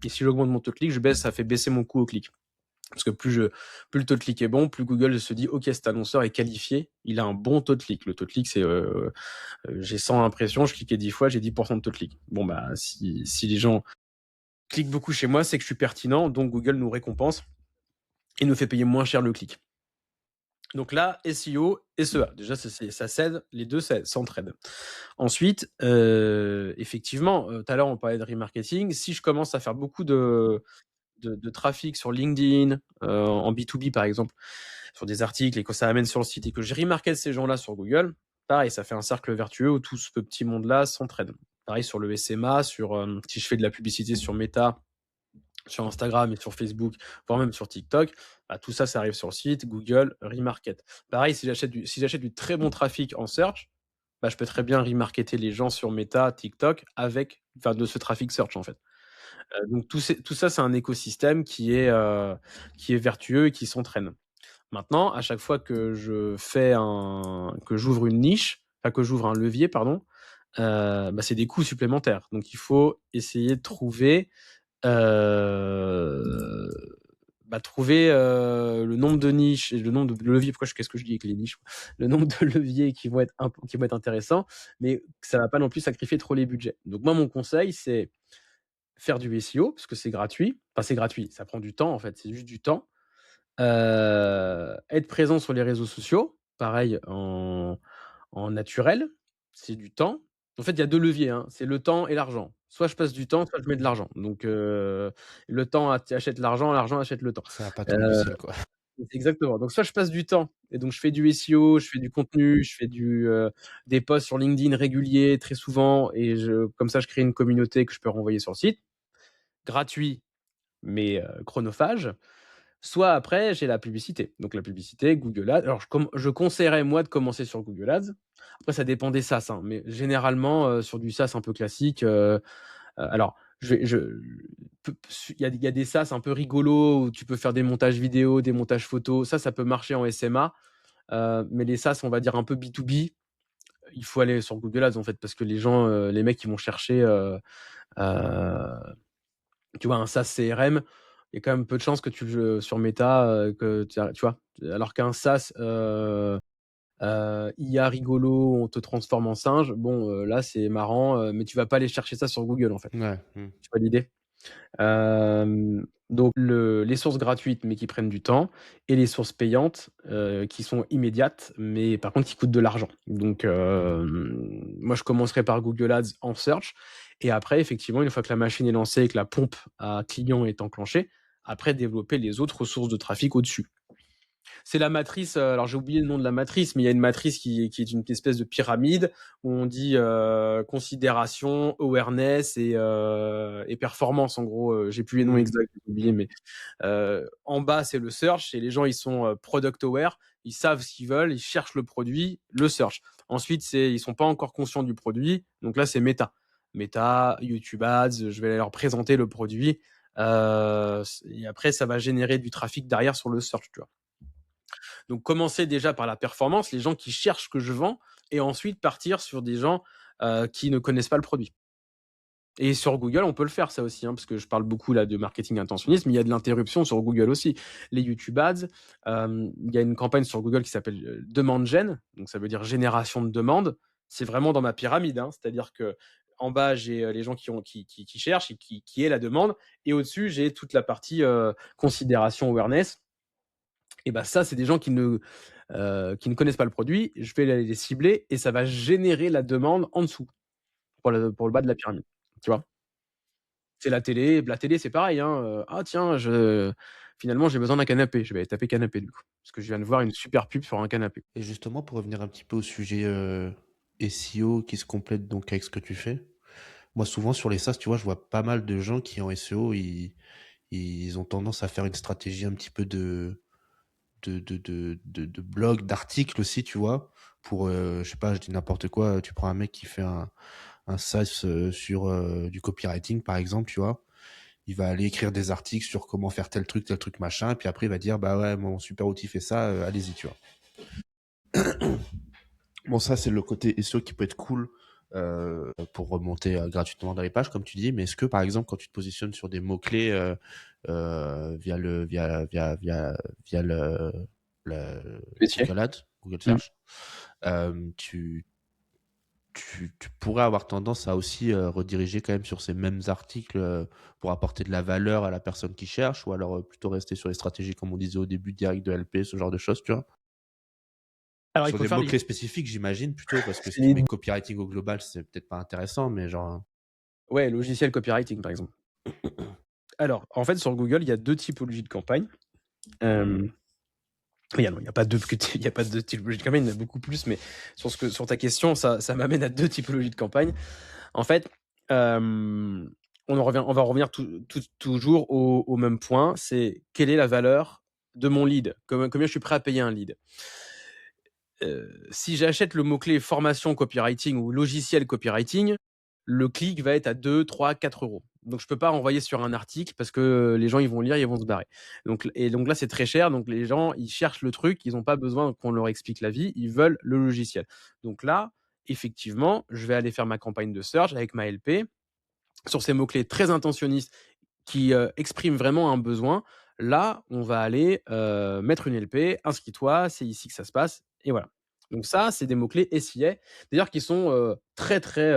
Et si j'augmente mon taux de clic, ça fait baisser mon coût au clic. Parce que plus le taux de clic est bon, plus Google se dit: «OK, cet annonceur est qualifié, il a un bon taux de clic». Le taux de clic, c'est, j'ai 100 impressions, je cliquais 10 fois, j'ai 10 de taux de clic. Bon, bah, si les gens cliquent beaucoup chez moi, c'est que je suis pertinent, donc Google nous récompense et nous fait payer moins cher le clic. Donc là, SEO, SEA, déjà ça s'aide, les 2 s'entraident. Ensuite, effectivement, tout à l'heure on parlait de remarketing. Si je commence à faire beaucoup de trafic sur LinkedIn, en B2B par exemple, sur des articles et que ça amène sur le site et que je remarket ces gens-là sur Google, pareil, ça fait un cercle vertueux où tout ce petit monde-là s'entraide. Pareil sur le SMA, si je fais de la publicité sur Meta, sur Instagram et sur Facebook, voire même sur TikTok, bah, tout ça, ça arrive sur le site, Google, remarket. Pareil, si j'achète du très bon trafic en search, bah, je peux très bien remarketer les gens sur Meta, TikTok de ce trafic search en fait. Donc tout ça, c'est un écosystème qui est vertueux et qui s'entraîne. Maintenant, à chaque fois que que j'ouvre une niche, enfin que j'ouvre un levier, pardon, bah, c'est des coûts supplémentaires. Donc il faut essayer de heu, le nombre de niches et le nombre de leviers. Qu'est-ce que je dis avec les niches? Le nombre de leviers qui vont être intéressants, mais ça va pas non plus sacrifier trop les budgets. Donc moi, mon conseil, c'est faire du SEO parce que c'est gratuit. Enfin, c'est gratuit, ça prend du temps en fait, c'est juste du temps. Être présent sur les réseaux sociaux, pareil en naturel, c'est du temps. En fait, il y a 2 leviers, hein, c'est le temps et l'argent. Soit je passe du temps, soit je mets de l'argent. Donc le temps achète l'argent, l'argent achète le temps. Ça va pas tomber du Heu, ciel, quoi. exactement. Donc soit je passe du temps et donc je fais du SEO, je fais du contenu, je fais des posts sur LinkedIn réguliers, très souvent et comme ça je crée une communauté que je peux renvoyer sur le site. Gratuit, mais chronophage. Soit après, j'ai la publicité. Donc la publicité, Google Ads. Alors je conseillerais moi de commencer sur Google Ads. Après ça dépend des SaaS, hein, mais généralement, sur du SaaS un peu classique, alors je peu il y a des SaaS un peu rigolos où tu peux faire des montages vidéo, des montages photos. Ça peut marcher en SMA, mais les SaaS, on va dire un peu B2B, il faut aller sur Google Ads en fait parce que les gens, les mecs, ils vont chercher, heu, tu vois, un SaaS CRM, y a quand même peu de chances que tu le sur Meta, que tu vois? Alors qu'un SaaS, IA rigolo, on te transforme en singe, bon, là, c'est marrant, mais tu vas pas aller chercher ça sur Google, en fait. Ouais. Mmh. Tu vois l'idée? Donc les sources gratuites, mais qui prennent du temps et les sources payantes, qui sont immédiates, mais par contre qui coûtent de l'argent. Donc moi je commencerai par Google Ads en search et après effectivement une fois que la machine est lancée et que la pompe à clients est enclenchée, après développer les autres sources de trafic au-dessus. C'est la matrice, alors j'ai oublié le nom de la matrice, mais il y a une matrice qui est une espèce de pyramide où on dit considération, awareness et performance. En gros, j'ai plus les noms Mmh. exacts, j'ai oublié, mais en bas c'est le search et les gens ils sont product aware, ils savent ce qu'ils veulent, ils cherchent le produit, le search. Ensuite ils sont pas encore conscients du produit, donc là c'est Meta. Meta, YouTube Ads, je vais leur présenter le produit. Et après ça va générer du trafic derrière sur le search, tu vois. Donc commencer déjà par la performance, les gens qui cherchent ce que je vends, et ensuite partir sur des gens qui ne connaissent pas le produit. Et sur Google, on peut le faire ça aussi, hein, parce que je parle beaucoup là de marketing intentionniste, mais il y a de l'interruption sur Google aussi. Les YouTube Ads, il y a une campagne sur Google qui s'appelle Demand Gen, donc ça veut dire génération de demande. C'est vraiment dans ma pyramide, hein, c'est-à-dire que en bas j'ai les gens qui cherchent et qui est la demande, et au-dessus j'ai toute la partie considération awareness. Et bah ça, c'est des gens qui ne connaissent pas le produit. Je vais les cibler et ça va générer la demande en dessous, pour le bas de la pyramide. Tu vois? C'est la télé. La télé, c'est pareil, hein, «Ah tiens, finalement, j'ai besoin d'un canapé». Je vais aller taper canapé, du coup, parce que je viens de voir une super pub sur un canapé. Et justement, pour revenir un petit peu au sujet SEO qui se complète donc avec ce que tu fais, moi souvent sur les SaaS, tu vois, je vois pas mal de gens qui en SEO, ils ont tendance à faire une stratégie un petit peu de blog, d'articles aussi, tu vois, pour, je sais pas, je dis n'importe quoi, tu prends un mec qui fait un SaaS sur du copywriting, par exemple, tu vois, il va aller écrire des articles sur comment faire tel truc, machin, et puis après il va dire, bah ouais, mon super outil fait ça, allez-y, tu vois. Bon, ça, c'est le côté SEO qui peut être cool pour remonter gratuitement dans les pages, comme tu dis. Mais est-ce que, par exemple, quand tu te positionnes sur des mots-clés via le Métier. Google Ads, Google Mmh. Search, euh, tu, tu pourrais avoir tendance à aussi rediriger quand même sur ces mêmes articles pour apporter de la valeur à la personne qui cherche, ou alors plutôt rester sur les stratégies, comme on disait au début, direct de LP, ce genre de choses, tu vois. Alors il Sur faut des faire mots-clés spécifiques, j'imagine, plutôt, parce que si tu les mets copywriting au global, c'est peut-être pas intéressant, mais genre. ouais, logiciel copywriting, par exemple. Alors, en fait, sur Google, il y a 2 typologies de campagnes. Hem, non, il y a pas 2 il y a pas 2 typologies de campagnes, il y en a beaucoup plus, mais sur ta question, ça m'amène à 2 typologies de campagnes. En fait, on va revenir toujours au même point, c'est quelle est la valeur de mon lead? Combien je suis prêt à payer un lead? Si j'achète le mot-clé formation copywriting ou logiciel copywriting, le clic va être à 2, 3, 4 euros. Donc je peux pas renvoyer sur un article parce que les gens, ils vont lire, ils vont se barrer. Donc là, c'est très cher, donc les gens, ils cherchent le truc, ils ont pas besoin qu'on leur explique la vie, ils veulent le logiciel. Donc là, effectivement, je vais aller faire ma campagne de search avec ma LP sur ces mots-clés très intentionnistes qui, expriment vraiment un besoin. Là, on va aller, mettre une LP: «Inscris-toi, c'est ici que ça se passe», et voilà. Donc ça, c'est des mots-clés SIA, d'ailleurs qui sont, très, très,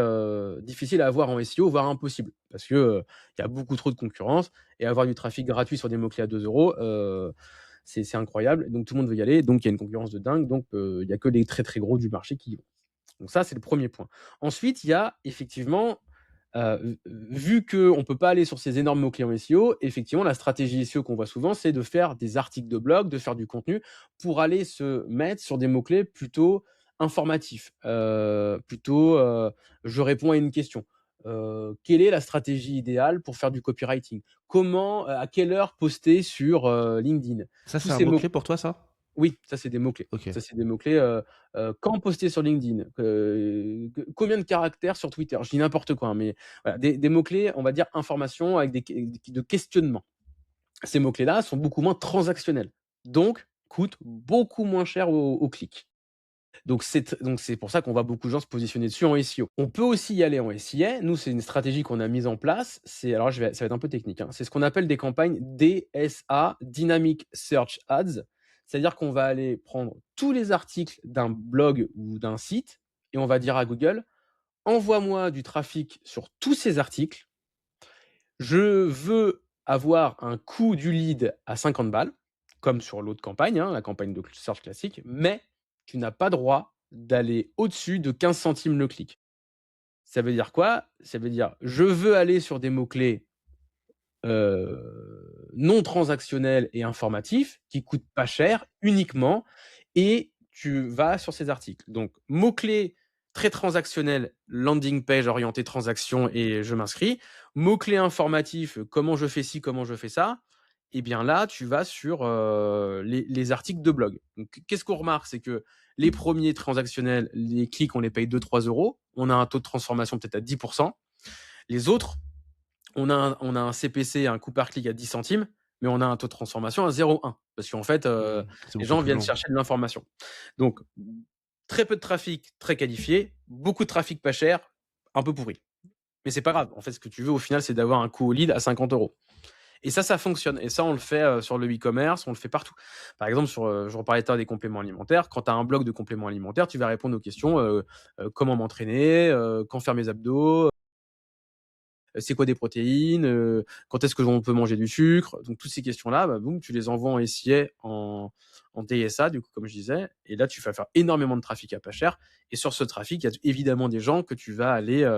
difficiles à avoir en SEO, voire impossibles. Parce que, il y a beaucoup trop de concurrence et avoir du trafic gratuit sur des mots-clés à 2 €, c'est incroyable. Donc tout le monde veut y aller, donc il y a une concurrence de dingue, donc il y a que les très, très gros du marché qui y vont. Donc ça, c'est le premier point. Ensuite, il y a effectivement, vu qu'on ne peut pas aller sur ces énormes mots-clés en SEO, effectivement, la stratégie SEO qu'on voit souvent, c'est de faire des articles de blog, de faire du contenu pour aller se mettre sur des mots-clés plutôt informatifs, plutôt, je réponds à une question. Quelle est la stratégie idéale pour faire du copywriting? Comment, à quelle heure poster sur, LinkedIn? Ça, Tous c'est un ces mots mot-clé pour toi, ça? Oui, ça c'est des mots-clés. Ok. Ça c'est des mots-clés, quand poster sur LinkedIn? Combien de caractères sur Twitter? Je dis n'importe quoi, hein, mais voilà, des mots-clés, on va dire information avec de questionnement. Ces mots-clés-là sont beaucoup moins transactionnels, donc coûtent beaucoup moins cher au clic. Donc c'est pour ça qu'on voit beaucoup de gens se positionner dessus en SEO. On peut aussi y aller en SIA. Nous, c'est une stratégie qu'on a mise en place. Alors ça va être un peu technique, hein. C'est ce qu'on appelle des campagnes DSA, Dynamic Search Ads. C'est-à-dire qu'on va aller prendre tous les articles d'un blog ou d'un site et on va dire à Google, envoie-moi du trafic sur tous ces articles. Je veux avoir un coût du lead à 50 balles, comme sur l'autre campagne, hein, la campagne de search classique, mais tu n'as pas droit d'aller au-dessus de 15 centimes le clic. Ça veut dire quoi? Ça veut dire, je veux aller sur des mots-clés non transactionnels et informatifs qui coûtent pas cher uniquement, et tu vas sur ces articles. Donc, mots-clés très transactionnels, landing page orientée transaction et je m'inscris. Mots-clés informatifs, comment je fais ci, comment je fais ça. Et bien là, tu vas sur les articles de blog. Donc, qu'est-ce qu'on remarque? C'est que les premiers transactionnels, les clics, on les paye 2-3 euros. On a un taux de transformation peut-être à 10%. Les autres, on a un CPC, un coût par clic à 10 centimes, mais on a un taux de transformation à 0,1. Parce qu'en fait, C'est les beaucoup gens plus viennent long. chercher de l'information. Donc, très peu de trafic très qualifié, beaucoup de trafic pas cher, un peu pourri. Mais c'est pas grave. En fait, ce que tu veux au final, c'est d'avoir un coût au lead à 50 euros. Et ça fonctionne. Et ça, on le fait sur le e-commerce, on le fait partout. Par exemple, je reparlais des compléments alimentaires. Quand tu as un blog de compléments alimentaires, tu vas répondre aux questions comment m'entraîner, quand faire mes abdos, c'est quoi des protéines, quand est-ce que on peut manger du sucre. Donc toutes ces questions-là, boum, tu les envoies en SIA, en DSA, du coup, comme je disais. Et là, tu vas faire énormément de trafic à pas cher. Et sur ce trafic, il y a évidemment des gens que tu vas aller,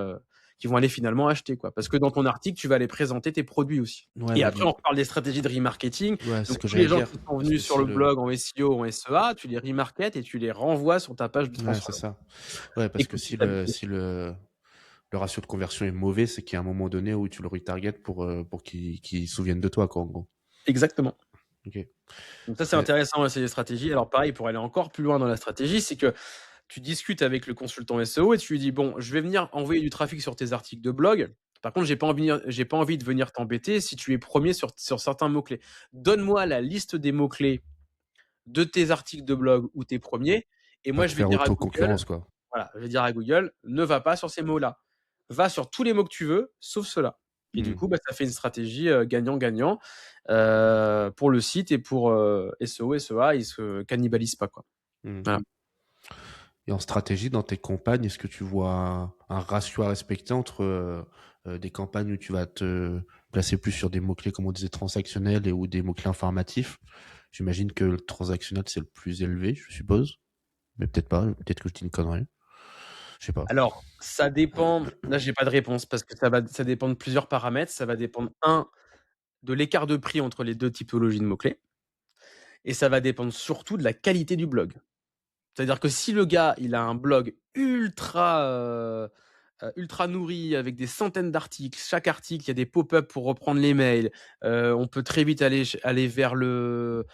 qui vont aller finalement acheter, quoi. Parce que dans ton article, tu vas aller présenter tes produits aussi. Ouais, Et mais après, on reparle des stratégies de remarketing. ouais, c'est ce Donc que tous les j'allais gens dire. qui sont Parce que venus sur si le le blog en SEO, en SEA, tu les remarketes et tu les renvoies sur ta page de Ouais, c'est transfert. ça. Ouais, parce Et que petit à petit. si le ratio de conversion est mauvais, c'est qu'il y a un moment donné où tu le retargetes pour qu'il se souvienne de toi, quoi, en gros. Exactement. Ok. Donc ça, c'est Ouais. intéressant, c'est des stratégies. Alors pareil, pour aller encore plus loin dans la stratégie, c'est que tu discutes avec le consultant SEO et tu lui dis: «Bon, je vais venir envoyer du trafic sur tes articles de blog. Par contre, j'ai pas envie de venir t'embêter si tu es premier sur certains mots-clés. Donne-moi la liste des mots-clés de tes articles de blog où tu es premier et Pas moi te je vais faire dire à Google, auto-concurrence, quoi. voilà, je vais dire à Google: «Ne va pas sur ces mots-là. Va sur tous les mots que tu veux, sauf ceux-là». Et du Hmm. coup, ça fait une stratégie, gagnant-gagnant, pour le site et pour, SEO, SEA, ils se cannibalisent pas, quoi. Hmm. Voilà. Et en stratégie, dans tes campagnes, est-ce que tu vois un ratio à respecter entre des campagnes où tu vas te placer plus sur des mots-clés, comme on disait, transactionnels ou des mots-clés informatifs? J'imagine que le transactionnel, c'est le plus élevé, je suppose. Mais peut-être pas, peut-être que je dis une connerie. Je sais pas. Alors, ça dépend. Là, j'ai pas de réponse parce que ça dépend de plusieurs paramètres. Ça va dépendre, de l'écart de prix entre les 2 typologies de mots-clés et ça va dépendre surtout de la qualité du blog. C'est-à-dire que si le gars, il a un blog ultra nourri avec des centaines d'articles, chaque article, il y a des pop-up pour reprendre les mails, on peut très vite aller vers le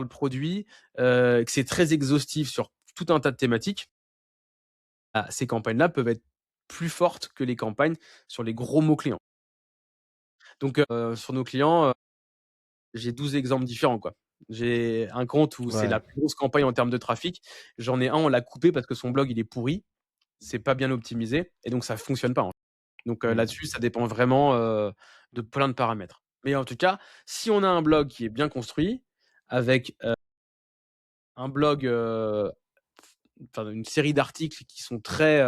produit, que c'est très exhaustif sur tout un tas de thématiques, ces campagnes-là peuvent être plus fortes que les campagnes sur les gros mots clients. Donc, sur nos clients, j'ai 12 exemples différents, quoi. J'ai un compte où c'est Ouais. la plus grosse campagne en termes de trafic. J'en ai un, on l'a coupé parce que son blog, il est pourri. C'est pas bien optimisé et donc ça fonctionne pas, en fait. Donc, Hmm. là-dessus, ça dépend vraiment, de plein de paramètres. Mais en tout cas, si on a un blog qui est bien construit avec, un blog, une série d'articles qui sont très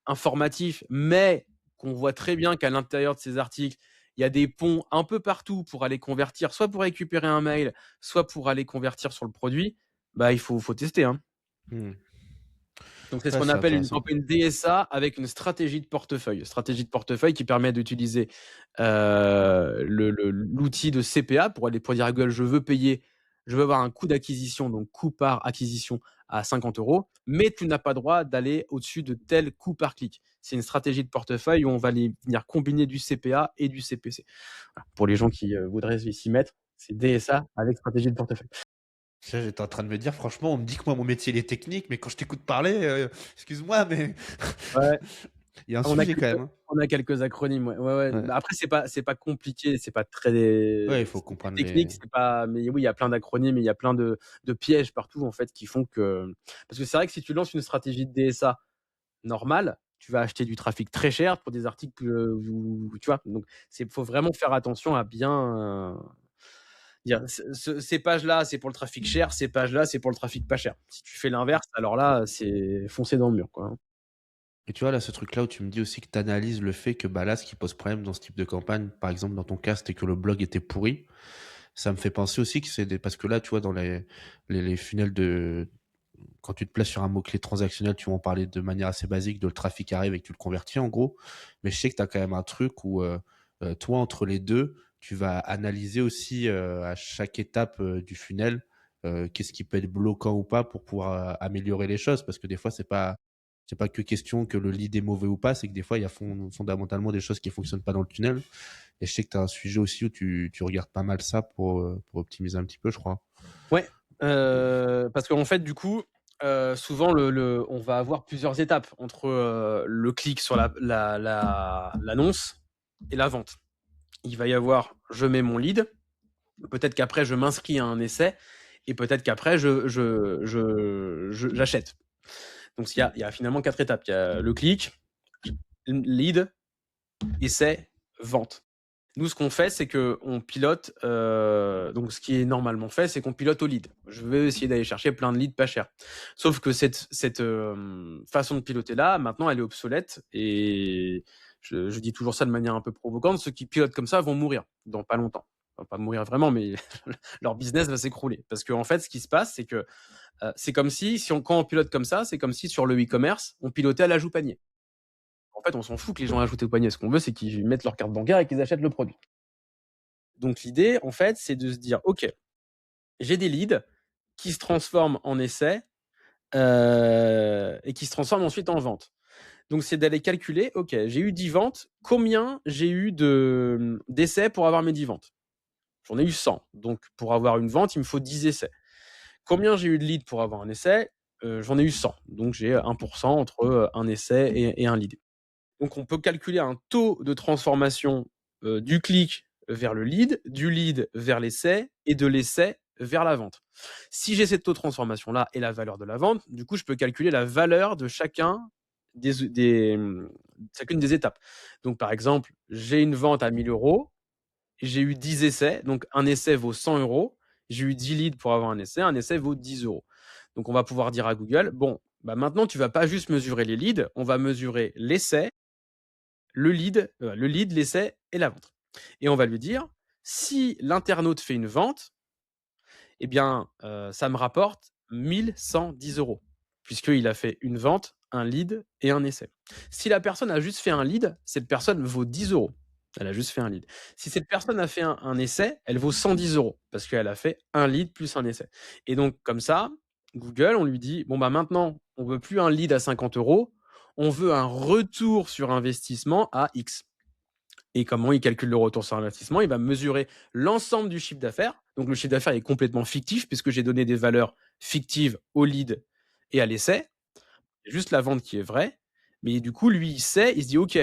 informatifs, mais qu'on voit très bien qu'à l'intérieur de ces articles, il y a des ponts un peu partout pour aller convertir, soit pour récupérer un mail, soit pour aller convertir sur le produit, il faut tester, hein. Hmm. Donc c'est ce Ouais, qu'on c'est appelle une intéressant. campagne DSA avec une stratégie de portefeuille. Stratégie de portefeuille qui permet d'utiliser l'outil de CPA pour dire à Google, je veux avoir un coût d'acquisition, donc coût par acquisition à 50 euros, mais tu n'as pas droit d'aller au-dessus de tel coût par clic. C'est une stratégie de portefeuille où on va venir combiner du CPA et du CPC. Voilà. Pour les gens qui voudraient s'y mettre, c'est DSA avec stratégie de portefeuille. Ça, j'étais en train de me dire, franchement, on me dit que moi, mon métier, il est technique, mais quand je t'écoute parler, excuse-moi, mais Ouais, il y a un on a sujet que quand même, hein. On a quelques acronymes, ouais, ouais, ouais. Ouais. Bah, après c'est pas compliqué, c'est pas très Ouais, il faut c'est très comprendre technique, les c'est pas mais oui, il y a plein d'acronymes et il y a plein de pièges partout, en fait, qui font que parce que c'est vrai que si tu lances une stratégie de DSA normale, tu vas acheter du trafic très cher pour des articles, où tu vois? Donc faut vraiment faire attention à bien, dire ces pages-là, c'est pour le trafic cher, ces pages-là, c'est pour le trafic pas cher. Si tu fais l'inverse, alors là, c'est foncer dans le mur, quoi, hein. et tu vois, là, ce truc-là où tu me dis aussi que tu analyses le fait que, bah, là, ce qui pose problème dans ce type de campagne, par exemple, dans ton cas, c'était que le blog était pourri. Ça me fait penser aussi que c'est des parce que là, tu vois, dans les funnels de quand tu te places sur un mot-clé transactionnel, tu vas en parler de manière assez basique, de le trafic arrive et que tu le convertis, en gros. Mais je sais que tu as quand même un truc où, toi, entre les 2, tu vas analyser aussi, à chaque étape, du funnel, qu'est-ce qui peut être bloquant ou pas pour pouvoir, améliorer les choses. Parce que des fois, c'est pas que question que le lead est mauvais ou pas, c'est que des fois, il y a fondamentalement des choses qui fonctionnent pas dans le tunnel. Et je sais que tu as un sujet aussi où tu regardes pas mal ça pour optimiser un petit peu, je crois. Ouais, parce qu'en fait, du coup, souvent on va avoir plusieurs étapes entre, le clic sur l'annonce et la vente. Il va y avoir: je mets mon lead, peut-être qu'après je m'inscris à un essai et peut-être qu'après j'achète. Donc il y a finalement 4 étapes. Il y a le clic, lead, essai, vente. Nous, ce qu'on fait, c'est qu'on pilote, donc ce qui est normalement fait, c'est qu'on pilote au lead. Je vais essayer d'aller chercher plein de leads pas chers. Sauf que cette façon de piloter-là, maintenant, elle est obsolète et je dis toujours ça de manière un peu provocante, ceux qui pilotent comme ça vont mourir dans pas longtemps. Enfin, pas mourir vraiment, mais leur business va s'écrouler. Parce qu'en fait, ce qui se passe, c'est que, c'est comme si quand on pilote comme ça, c'est comme si sur le e-commerce, on pilotait à l'ajout panier. En fait, on s'en fout que les gens ajoutent au panier. Ce qu'on veut, c'est qu'ils mettent leur carte bancaire et qu'ils achètent le produit. Donc l'idée, en fait, c'est de se dire: «OK, j'ai des leads qui se transforment en essais, et qui se transforment ensuite en ventes». Donc c'est d'aller calculer: «OK, j'ai eu 10 ventes, combien j'ai eu d'essais pour avoir mes 10 ventes?» J'en ai eu 100, donc pour avoir une vente, il me faut 10 essais. Combien j'ai eu de leads pour avoir un essai? J'en ai eu 100, donc j'ai 1 entre, un essai et un lead. Donc on peut calculer un taux de transformation, du clic vers le lead, du lead vers l'essai et de l'essai vers la vente. Si j'ai cette taux de transformation-là et la valeur de la vente, du coup, je peux calculer la valeur de chacune des étapes. Donc par exemple, j'ai une vente à 1 000 €, j'ai eu 10 essais, donc un essai vaut 100 €, j'ai eu 10 leads pour avoir un essai vaut 10 €. Donc on va pouvoir dire à Google: «Bon, bah, maintenant tu vas pas juste mesurer les leads, on va mesurer l'essai, le lead, l'essai et la vente». Et on va lui dire: «Si l'internaute fait une vente, eh bien, ça me rapporte 1 110 €, puisqu'il a fait une vente, un lead et un essai. Si la personne a juste fait un lead, cette personne vaut 10 €. Elle a juste fait un lead. Si cette personne a fait un essai, elle vaut 110 € parce qu'elle a fait un lead plus un essai. Et donc comme ça, Google, on lui dit: «Bon, bah, maintenant, on veut plus un lead à 50 €, on veut un retour sur investissement à X». Et comment il calcule le retour sur investissement? Il va mesurer l'ensemble du chiffre d'affaires. Donc le chiffre d'affaires est complètement fictif puisque j'ai donné des valeurs fictives au lead et à l'essai. C'est juste la vente qui est vraie. Mais du coup, lui, il sait, il se dit: «OK,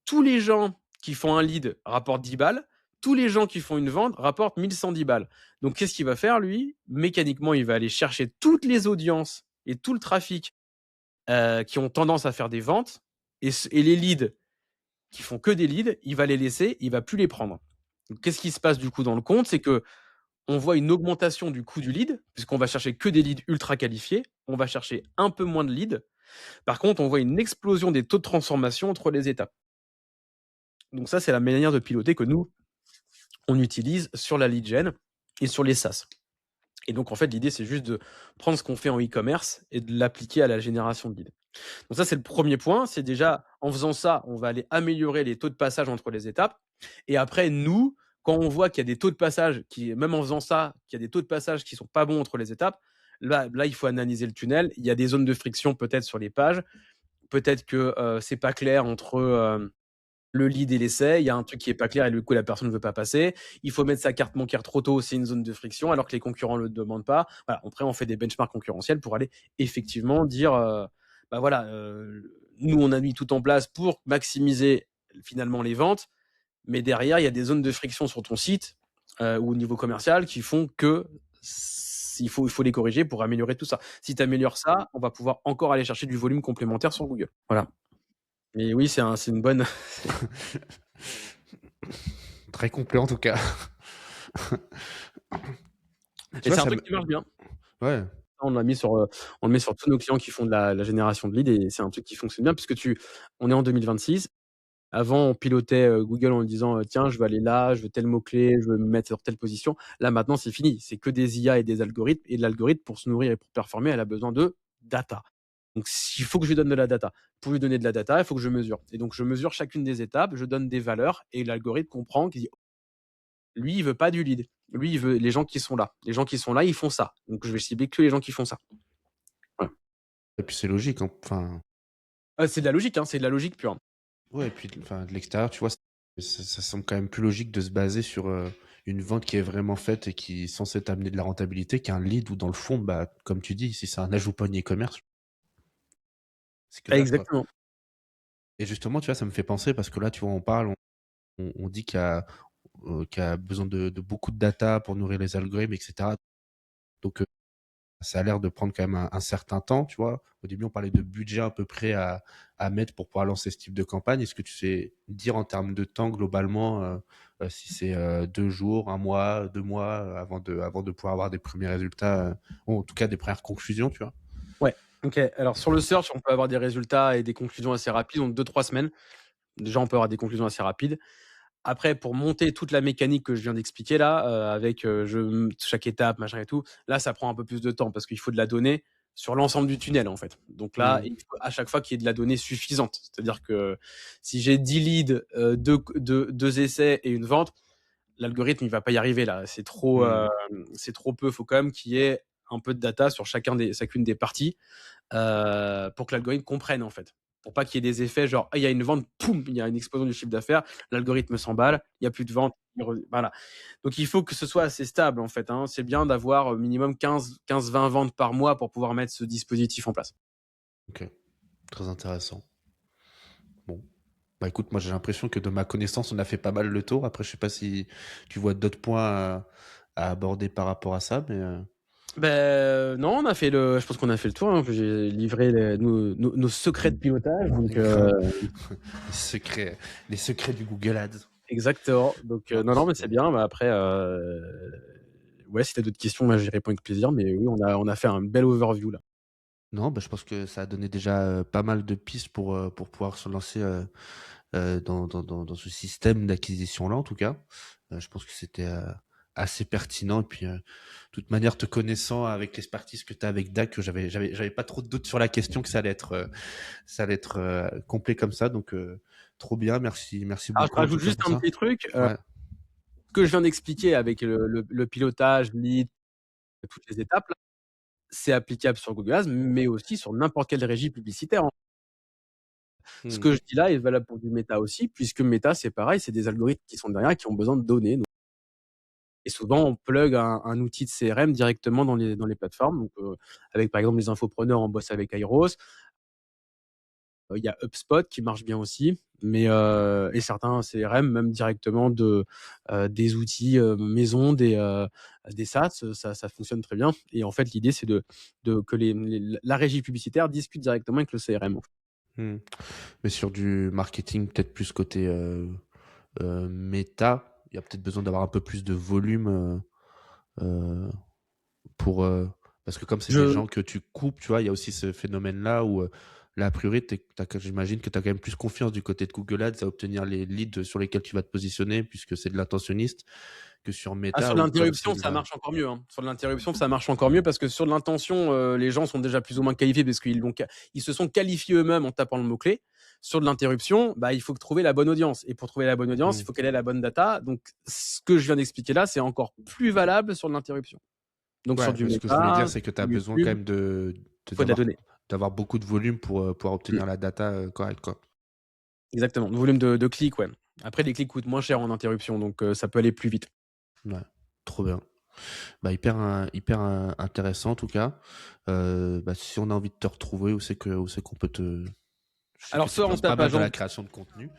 tous les gens qui font un lead rapportent 10 balles, tous les gens qui font une vente rapportent 1 110 balles». Donc qu'est-ce qu'il va faire lui? Mécaniquement, il va aller chercher toutes les audiences et tout le trafic, qui ont tendance à faire des ventes et les leads qui font que des leads, il va les laisser, il va plus les prendre. Donc qu'est-ce qui se passe du coup dans le compte? C'est que on voit une augmentation du coût du lead, puisqu'on va chercher que des leads ultra qualifiés, on va chercher un peu moins de leads. Par contre, on voit une explosion des taux de transformation entre les étapes. Donc ça, c'est la manière de piloter que nous, on utilise sur la lead gen et sur les SaaS. Et donc en fait, l'idée, c'est juste de prendre ce qu'on fait en e-commerce et de l'appliquer à la génération de leads. Donc ça, c'est le premier point. C'est déjà, en faisant ça, on va aller améliorer les taux de passage entre les étapes. Et après, nous, quand on voit qu'il y a des taux de passage qui, même en faisant ça, qu'il y a des taux de passage qui sont pas bons entre les étapes, là, il faut analyser le tunnel. Il y a des zones de friction peut-être sur les pages. Peut-être que c'est pas clair entre le lead et l'essai. Il y a un truc qui est pas clair et du coup, la personne ne veut pas passer. Il faut mettre sa carte bancaire trop tôt, c'est une zone de friction, alors que les concurrents ne le demandent pas. Voilà. Après, on fait des benchmarks concurrentiels pour aller effectivement dire, bah voilà, nous, on a mis tout en place pour maximiser finalement les ventes, mais derrière, il y a des zones de friction sur ton site ou au niveau commercial qui font que il faut les corriger pour améliorer tout ça. Si tu améliores ça, on va pouvoir encore aller chercher du volume complémentaire sur Google. Voilà. Mais oui, c'est une bonne. Très complet en tout cas. Tu Et vois, c'est un ça truc me... qui marche bien. Ouais. On l'a mis sur, on le met sur tous nos clients qui font de la génération de leads et c'est un truc qui fonctionne bien puisque on est en 2026. Avant, on pilotait Google en disant tiens, je veux aller là, je veux tel mot-clé, je veux me mettre sur telle position. Là, maintenant, c'est fini. C'est que des IA et des algorithmes. Et de l'algorithme, pour se nourrir et pour performer, elle a besoin de data. Donc, il faut que je lui donne de la data. Pour lui donner de la data, il faut que je mesure. Et donc, je mesure chacune des étapes, je donne des valeurs et l'algorithme comprend qu'il dit lui, il veut pas du lead. Lui, il veut les gens qui sont là. Les gens qui sont là, ils font ça. Donc, je vais cibler que les gens qui font ça. Voilà. Et puis c'est logique, hein. Enfin, C'est de la logique, hein, c'est de la logique pure. ouais, et puis enfin, de l'extérieur, tu vois, ça semble quand même plus logique de se baser sur une vente qui est vraiment faite et qui est censée t'amener de la rentabilité qu'un lead où dans le fond, bah, comme tu dis, si c'est un ajout panier commerce, c'est que dalle, quoi. Exactement. Et justement, tu vois, ça me fait penser parce que là, tu vois, on parle, on dit qu'il y a besoin de beaucoup de data pour nourrir les algorithmes, etc. Donc, ça a l'air de prendre quand même un certain temps, tu vois. Au début, on parlait de budget à peu près à mettre pour pouvoir lancer ce type de campagne. Est-ce que tu sais dire en termes de temps globalement si c'est 2 jours, un mois, 2 mois avant de pouvoir avoir des premiers résultats, ou en tout cas des premières conclusions, tu vois? Ouais. Ok. Alors sur le search, on peut avoir des résultats et des conclusions assez rapides, donc 2-3 semaines. Déjà, on peut avoir des conclusions assez rapides. Après, pour monter toute la mécanique que je viens d'expliquer là, avec chaque étape, machin et tout, là, ça prend un peu plus de temps parce qu'il faut de la donnée sur l'ensemble du tunnel en fait. Donc là, Hmm. il faut à chaque fois qu'il y ait de la donnée suffisante. C'est-à-dire que si j'ai 10 leads, 2 essais et une vente, l'algorithme il va pas y arriver là. Hmm. C'est trop peu. Il faut quand même qu'il y ait un peu de data sur chacune des parties pour que l'algorithme comprenne en fait. Pour pas qu'il y ait des effets genre, ah, il y a une vente, poum, il y a une explosion du chiffre d'affaires, l'algorithme s'emballe, il y a plus de vente. Voilà. Donc il faut que ce soit assez stable en fait. Hein. C'est bien d'avoir minimum 15-20 ventes par mois pour pouvoir mettre ce dispositif en place. Ok, très intéressant. Bon. Bah écoute, moi j'ai l'impression que de ma connaissance, on a fait pas mal le tour. Après, je sais pas si tu vois d'autres points à aborder par rapport à ça, mais Ben non, je pense qu'on a fait le tour. Hein. J'ai livré nos secrets de pilotage. Donc, grave. Les secrets du Google Ads. exactement. Donc, Non, non, mais c'est c'était bien. Bah, après, ouais, si tu as d'autres questions, moi, j'y réponds avec plaisir. Mais oui, on a fait un bel overview là. Non, bah, je pense que ça a donné déjà pas mal de pistes pour pouvoir se lancer dans ce système d'acquisition-là, en tout cas. Je pense que c'était assez pertinent. Et puis, de toute manière, te connaissant avec l'expertise que tu as avec DAC, j'avais pas trop de doutes sur la question que ça allait être complet comme ça. Donc, trop bien. Merci Alors, je beaucoup en tout rajoute cas juste pour un ça. petit truc. Ouais. Ce que je viens d'expliquer avec le pilotage, lead, toutes les étapes, là, c'est applicable sur Google Ads, mais aussi sur n'importe quelle régie publicitaire. Hein. Ce Hmm. que je dis là est valable pour du Meta aussi, puisque Meta, c'est pareil, c'est des algorithmes qui sont derrière, qui ont besoin de données. Donc, et souvent, on plug un outil de CRM directement dans les plateformes. Donc, avec par exemple les infopreneurs, on bosse avec Airos. Il y a HubSpot qui marche bien aussi, mais et certains CRM même directement des outils maison, des SaaS, ça fonctionne très bien. Et en fait, l'idée c'est de que la régie publicitaire discute directement avec le CRM. Hmm. Mais sur du marketing, peut-être plus côté méta, il y a peut-être besoin d'avoir un peu plus de volume euh, pour parce que comme c'est des Je gens que tu coupes, tu vois, il y a aussi ce phénomène-là où là, a priori, j'imagine que tu as quand même plus confiance du côté de Google Ads à obtenir les leads sur lesquels tu vas te positionner puisque c'est de l'intentionniste que sur Sur Meta où comme c'est l'interruption, de ça la... marche encore mieux. Hein. Sur l'interruption, ça marche encore mieux parce que sur de l'intention, les gens sont déjà plus ou moins qualifiés parce ils se sont qualifiés eux-mêmes en tapant le mot-clé. Sur de l'interruption, bah, il faut trouver la bonne audience. Et pour trouver la bonne audience, Hmm. il faut qu'elle ait la bonne data. Donc, ce que je viens d'expliquer là, c'est encore plus valable sur de l'interruption. Donc, sur Ouais, du mais ce que je voulais Meta, dire, c'est que tu as du besoin quand YouTube, même il faut de la donnée. d'avoir beaucoup de volume pour pouvoir Mm. obtenir la data correcte, quoi. Exactement. Le volume de clics, ouais. Après, les clics coûtent moins cher en interruption, donc ça peut aller plus vite. Ouais, trop bien. Bah, hyper intéressant en tout cas. Bah, si on a envie de te retrouver, où c'est qu'on peut te... Je sais que Alors tu te soit on lances pas tape mal dans agence la création de contenu.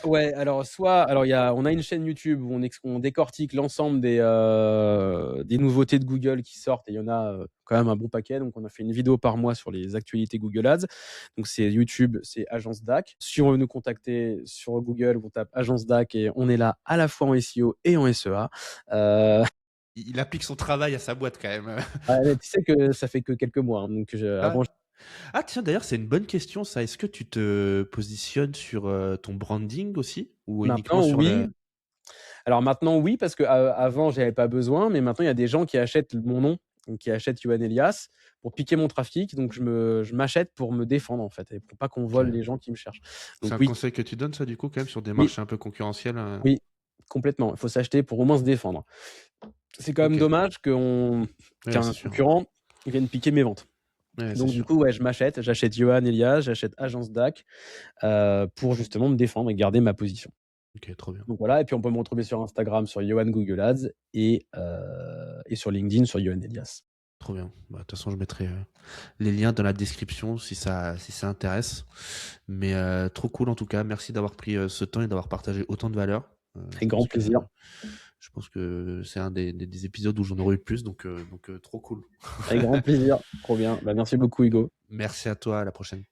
Ouais, alors on a une chaîne YouTube où on décortique l'ensemble des nouveautés de Google qui sortent et il y en a quand même un bon paquet. Donc on a fait une vidéo par mois sur les actualités Google Ads. Donc c'est YouTube, c'est Agence DAC. Si on veut nous contacter sur Google, on tape Agence DAC et on est là à la fois en SEO et en SEA. Il applique son travail à sa boîte quand même. Ouais, tu sais que ça fait que quelques mois, hein, donc Ah, avant. ah, tiens, d'ailleurs, c'est une bonne question ça. Est-ce que tu te positionnes sur ton branding aussi ou uniquement Maintenant, sur oui. le... Alors maintenant, oui, parce que avant, j'avais pas besoin, mais maintenant, il y a des gens qui achètent mon nom, donc qui achètent Yoann Elias pour piquer mon trafic. Donc je m'achète pour me défendre en fait, et pour pas qu'on Ok. vole les gens qui me cherchent. C'est Donc un oui, conseil que tu donnes ça du coup quand même sur des oui, marchés un peu concurrentiels. oui, complètement. Il faut s'acheter pour au moins se défendre. C'est quand même Ok. dommage Ouais, qu'un c'est sûr. concurrent vienne piquer mes ventes. Ouais, c'est Donc du sûr. coup, ouais, j'achète Yoann Elias, j'achète Agence DAC pour justement me défendre et garder ma position. Ok, trop bien. Donc voilà, et puis on peut me retrouver sur Instagram sur Yoann Google Ads et sur LinkedIn sur Yoann Elias. Trop bien. Bah, de toute façon, je mettrai les liens dans la description si ça intéresse. Mais trop cool en tout cas. Merci d'avoir pris ce temps et d'avoir partagé autant de valeur. Avec grand plaisir. Je pense que c'est un des épisodes où j'en aurais eu le plus, donc trop cool. Avec grand plaisir. Trop bien. Bah, merci beaucoup, Hugo. Merci à toi, à la prochaine.